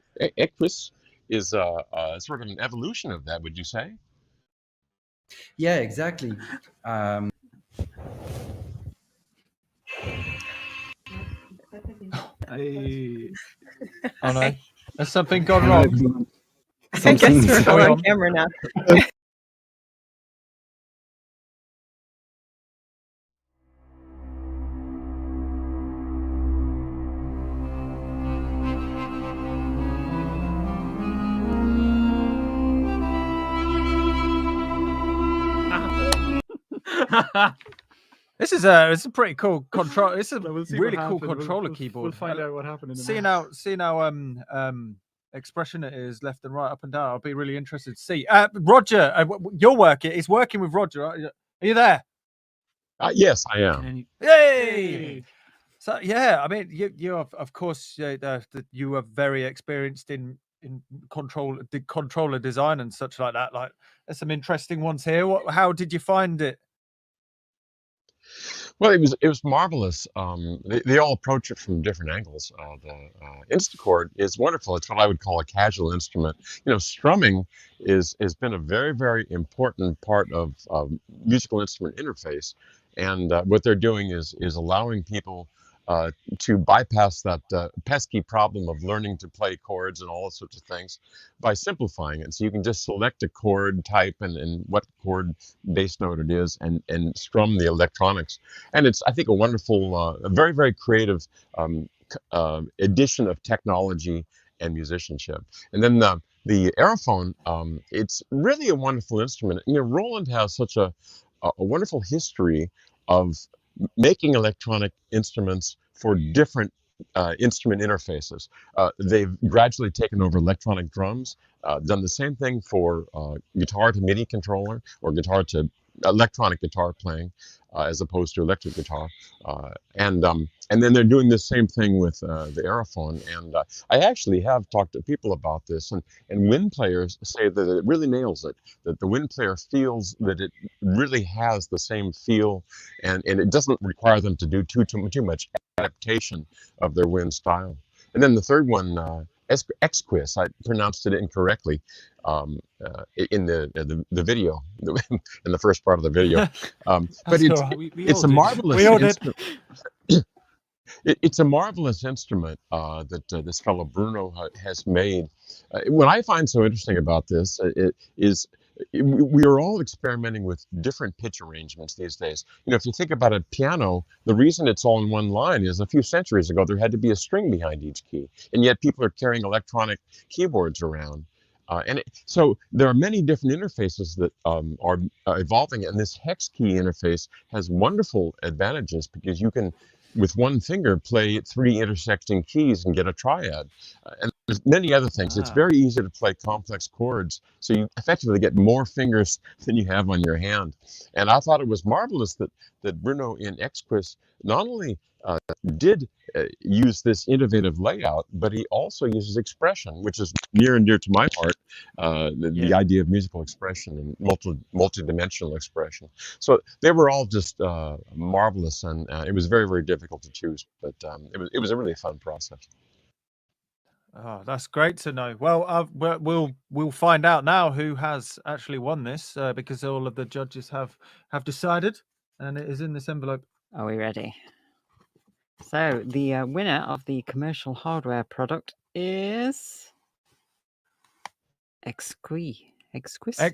is sort of an evolution of that, would you say? Yeah, exactly. Oh no, has something gone wrong? I guess we're all on camera now. This is it's a pretty cool control. It's a We'll see really what cool happened. controller We'll keyboard. find out what happened in the Seeing how expression it is left and right, up and down. I'll be really interested to see. Roger, your work is working with Roger. Are you there? Yes, I am. Yay! So yeah, I mean, you of course you are very experienced in controller design and such like that. Like, there's some interesting ones here. How did you find it? Well, it was marvelous. They all approach it from different angles. The Instacord is wonderful. It's what I would call a casual instrument. You know, strumming has been a very, very important part of musical instrument interface, and what they're doing is allowing people to bypass that pesky problem of learning to play chords and all those sorts of things by simplifying it. So you can just select a chord type and what chord bass note it is and strum the electronics. And it's, I think, a wonderful, a very, very creative addition of technology and musicianship. And then the Aerophone, it's really a wonderful instrument. You know, Roland has such a wonderful history of making electronic instruments for different instrument interfaces. They've gradually taken over electronic drums, done the same thing for guitar to MIDI controller or guitar to electronic guitar playing, as opposed to electric guitar, and then they're doing the same thing with the Aerophone. And I actually have talked to people about this, and wind players say that it really nails it. That the wind player feels that it really has the same feel, and it doesn't require them to do too much adaptation of their wind style. And then the third one, Exquis, I pronounced it incorrectly in the video, in the first part of the video. But it's a marvelous instrument. It's a marvelous instrument that this fellow Bruno has made. What I find so interesting about this is we are all experimenting with different pitch arrangements these days. You know, if you think about a piano, the reason it's all in one line is a few centuries ago there had to be a string behind each key, and yet people are carrying electronic keyboards around. So there are many different interfaces that are evolving, and this hex key interface has wonderful advantages because you can, with one finger, play 3 intersecting keys and get a triad. And there's many other things. It's very easy to play complex chords, so you effectively get more fingers than you have on your hand. And I thought it was marvelous that Bruno in Exquis not only did use this innovative layout, but he also uses expression, which is near and dear to my heart, the idea of musical expression and multi-dimensional expression. So they were all just marvelous, and it was very, very difficult to choose, but it was a really fun process. Oh, that's great to know. Well, we'll find out now who has actually won this because all of the judges have decided, and it is in this envelope. Are we ready? So the winner of the commercial hardware product is Exquis. Exquis. Yeah,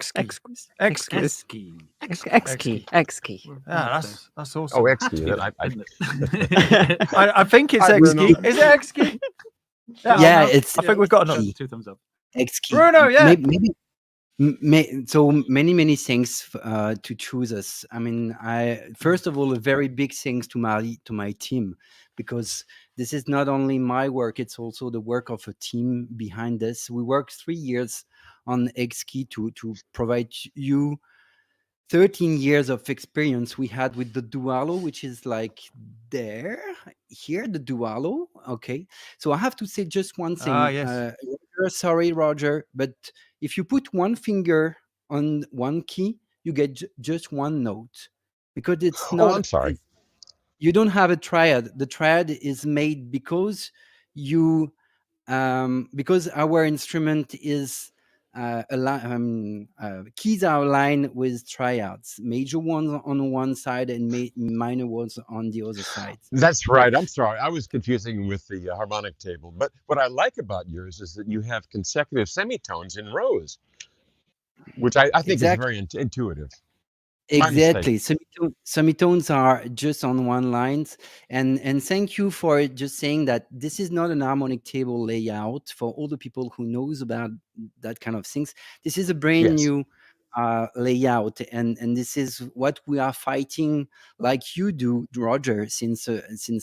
that's awesome. Oh, Exquis. I think it's Exquis. Is it Exquis? Yeah, it's. I think we've got another 2 thumbs up. Exquis. Bruno, yeah. So many things to choose us. I mean, first of all, a very big thanks to my team, because this is not only my work, it's also the work of a team behind this. We worked 3 years on Exquis to provide you 13 years of experience we had with the Dualo, which is like here, the Dualo. Okay. So I have to say just one thing. Yes. Sorry, Roger, but if you put one finger on one key, you get just one note, because it's not. Oh, I'm sorry. You don't have a triad. The triad is made because because our instrument is keys are aligned with triads, major ones on one side and minor ones on the other side. That's right. I'm sorry. I was confusing with the harmonic table. But what I like about yours is that you have consecutive semitones in rows, which I think is very intuitive. Exactly. Semitones are just on one line. And thank you for just saying that this is not an harmonic table layout for all the people who knows about that kind of things. This is a brand new layout. And this is what we are fighting, like you do, Roger, since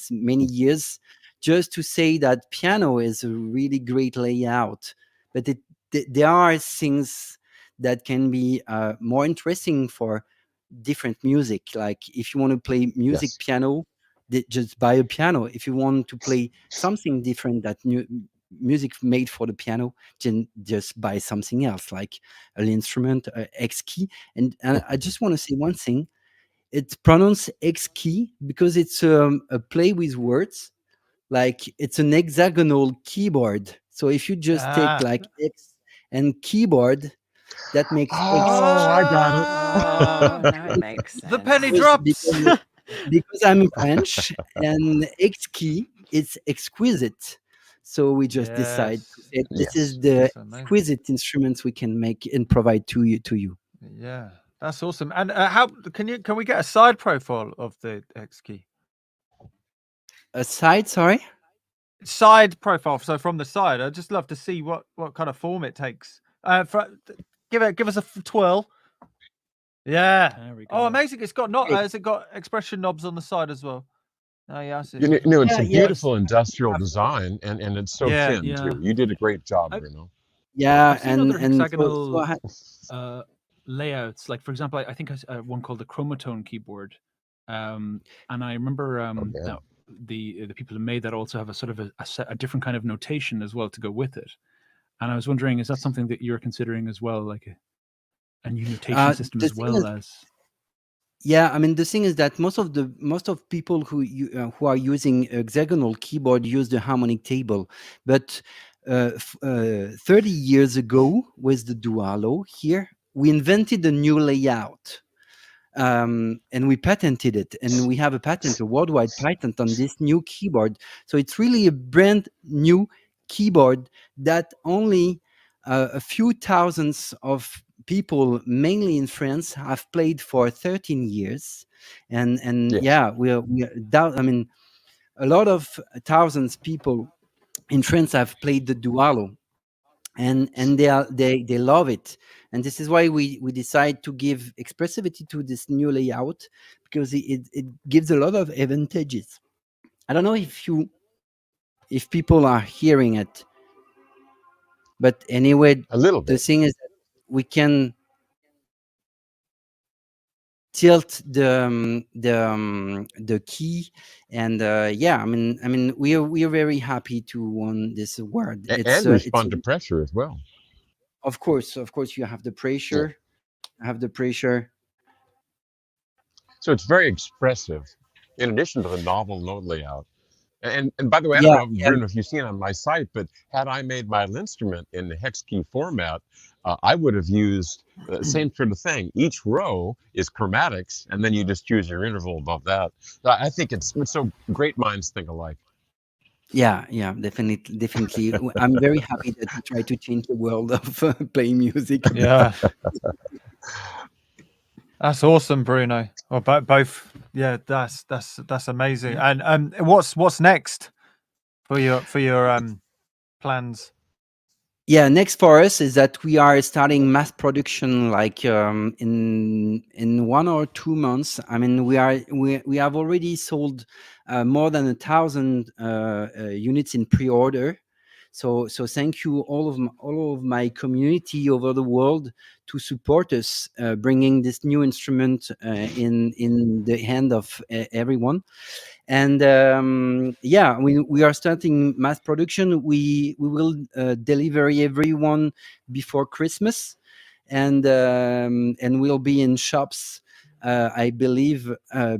many years, just to say that piano is a really great layout. But there are things that can be more interesting for different music. Like if you want to play music piano, just buy a piano. If you want to play something different, that new music made for the piano, then just buy something else, like an instrument, Exquis. And I just want to say one thing. It's pronounced Exquis because it's a play with words. Like it's an hexagonal keyboard. So if you just take like X and keyboard, that makes I got it. Now it makes sense. The penny drops. Because I'm French, and Exquis, it's exquisite. So we just decide to say this is the exquisite instruments we can make and provide to you. Yeah, that's awesome. And how can we get a side profile of the Exquis? A side, sorry? Side profile. So from the side, I'd just love to see what kind of form it takes. Give us a twirl. Yeah. There we go. Oh, amazing! It's got has it got expression knobs on the side as well? Oh, yes. You know, it's Yeah, a yeah. beautiful industrial design, and it's so Yeah. thin Yeah. too. You did a great job, I, Bruno. Yeah, I've seen other and so hexagonal I, layouts. Like, for example, I think one called the Chromatone keyboard. And I remember Yeah. the people who made that also have a sort of a different kind of notation as well to go with it. And I was wondering, is that something that you're considering as well, like a new notation system The as thing well is, as? yeah, I mean the thing is that most of people who are using hexagonal keyboard use the harmonic table, but 30 years ago with the Dualo here, we invented a new layout. And we patented it, and we have a patent, a worldwide patent on this new keyboard. So it's really a brand new keyboard that only a few thousands of people, mainly in France, have played for 13 years. And Yes. yeah, I mean, a lot of thousands people in France have played the Dualo, and they love it, and this is why we decide to give expressivity to this new layout, because it gives a lot of advantages. I don't know if people are hearing it, but anyway, A little the bit. thing is that we can tilt the key, and yeah, I mean we are very happy to win this award. And respond to pressure as well. Of course you have the pressure. So it's very expressive, in addition to the novel note layout. And by the way, I Yeah, don't know, Bruno, if you've seen it on my site, but had I made my instrument in the hex key format, I would have used the same sort of thing. Each row is chromatics, and then you just choose your interval above that. I think it's so great minds think alike. Yeah, definitely. I'm very happy that we try to change the world of playing music. Yeah. That's awesome, Bruno. Well, both. Yeah, that's amazing. And what's next for your plans? Yeah, next for us is that we are starting mass production, like in 1 or 2 months. I mean, we have already sold more than 1,000 units in pre-order. So thank you all of my community over the world to support us, bringing this new instrument in the hand of everyone. And yeah, we are starting mass production. We will deliver everyone before Christmas, and we'll be in shops, I believe,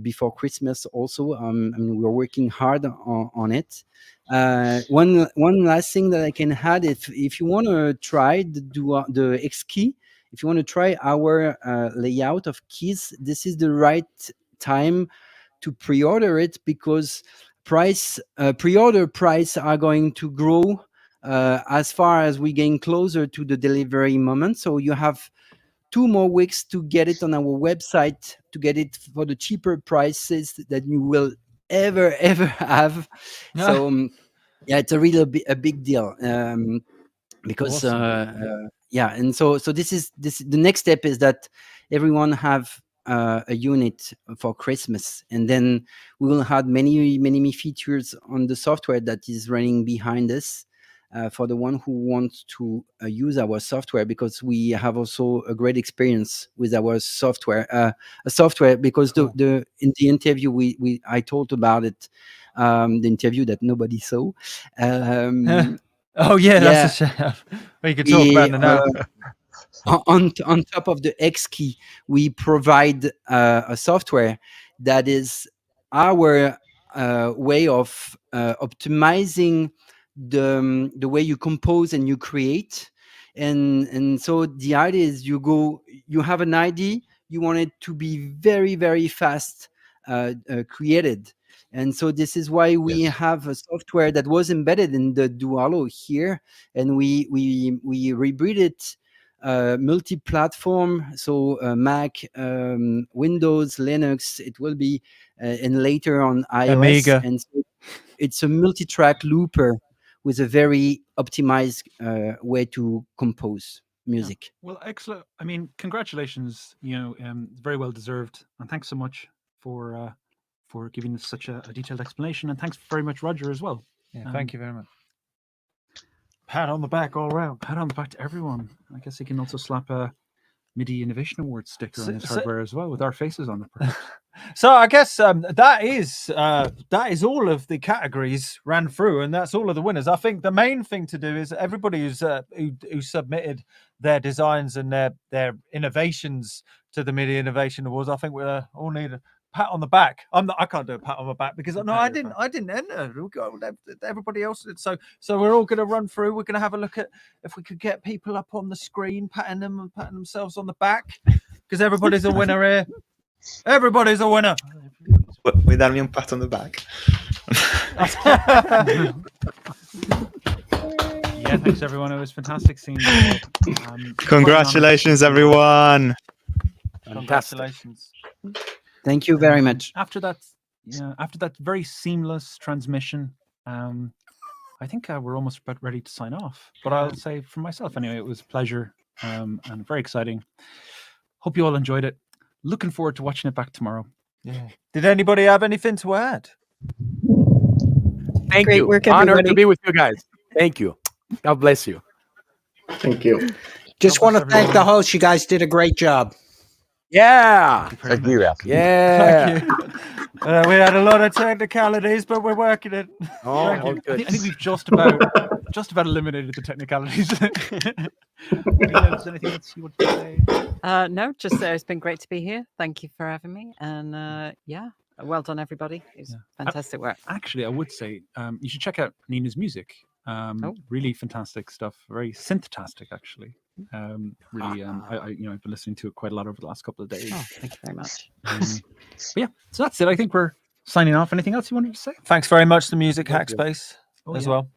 before Christmas also. I mean, we're working hard on it. One last thing that I can add, if you want to try the X key, if you want to try our layout of keys, this is the right time to pre-order it, because pre-order price are going to grow as far as we getting closer to the delivery moment. So you have 2 more weeks to get it on our website, to get it for the cheaper prices that you will ever have. So yeah, it's a really a big deal, because Awesome. yeah, and so this the next step is that everyone have a unit for Christmas, and then we will have many features on the software that is running behind us, for the one who wants to use our software, because we have also a great experience with our software. Because the in the interview I told about it, the interview that nobody saw. Oh yeah, Yeah. that's a shame. We could talk about it now. On top of the X key, we provide a software that is our way of optimizing the way you compose and you create. And so the idea is you have an idea, you want it to be very fast created. And so this is why we have a software that was embedded in the Dualo here, and we rebreed it multi-platform, so Mac, Windows, Linux. It will be and later on iOS. Amiga. And so it's a multi-track looper with a very optimized way to compose music. Well, excellent. I mean, congratulations. Very well deserved, and thanks so much for for giving us such a detailed explanation, and thanks very much, Roger, as well. Yeah, thank you very much. Pat on the back all around. Pat on the back to everyone. I guess he can also slap a MIDI Innovation Award sticker on his So- hardware as well, with our faces on it. So I guess that is all of the categories ran through, and that's all of the winners. I think the main thing to do is everybody who submitted their designs and their innovations to the MIDI Innovation Awards. I think we all need a pat on the back. I can't do a pat on the back because I didn't enter. Everybody else did. So we're all going to run through. We're going to have a look at if we could get people up on the screen patting them and patting themselves on the back, because everybody's a winner here. Everybody's a winner. Vuoi darmi un pat on the back? Yeah, thanks everyone. It was fantastic seeing you all. Congratulations, everyone. Congratulations. Thank you very much. After that very seamless transmission, I think we're almost about ready to sign off. But I'll say for myself anyway, it was a pleasure and very exciting. Hope you all enjoyed it. Looking forward to watching it back tomorrow. Yeah. Did anybody have anything to add? Thank Great you. work, Honored to everybody. be with you guys. Thank you. God bless you. Thank you. Just want to thank the host. You guys did a great job. Yeah. Thank you, Alfie. Yeah. Thank you. We had a lot of technicalities, but we're working it. Oh, Thank you. all good. I think we've just about eliminated the technicalities. Leila, is there anything else you want to say? No, just it's been great to be here. Thank you for having me. And yeah, well done, everybody. It's fantastic work. Actually, I would say you should check out Nina's music. Really fantastic stuff. Very synth-tastic, actually. Really, I've been listening to it quite a lot over the last couple of days. Oh, thank you very much. But yeah, so that's it. I think we're signing off. Anything else you wanted to say? Thanks very much to Music Thank you. Hackspace as yeah. well.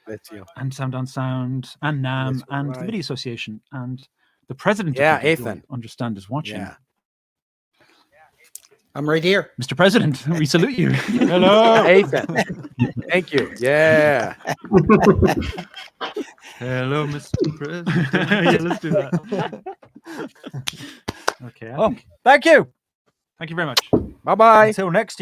Bless you. And Sound on Sound, and NAM, Yes, and the right. MIDI Association, and the president. Yeah, of the Ethan. I understand is watching. Yeah. I'm right here. Mr. President, we salute you. Hello. Ethan. Thank you. Yeah. Hello, Mr. President. Yeah, let's do that. Okay. Thank you. Thank you very much. Bye-bye. Until next year.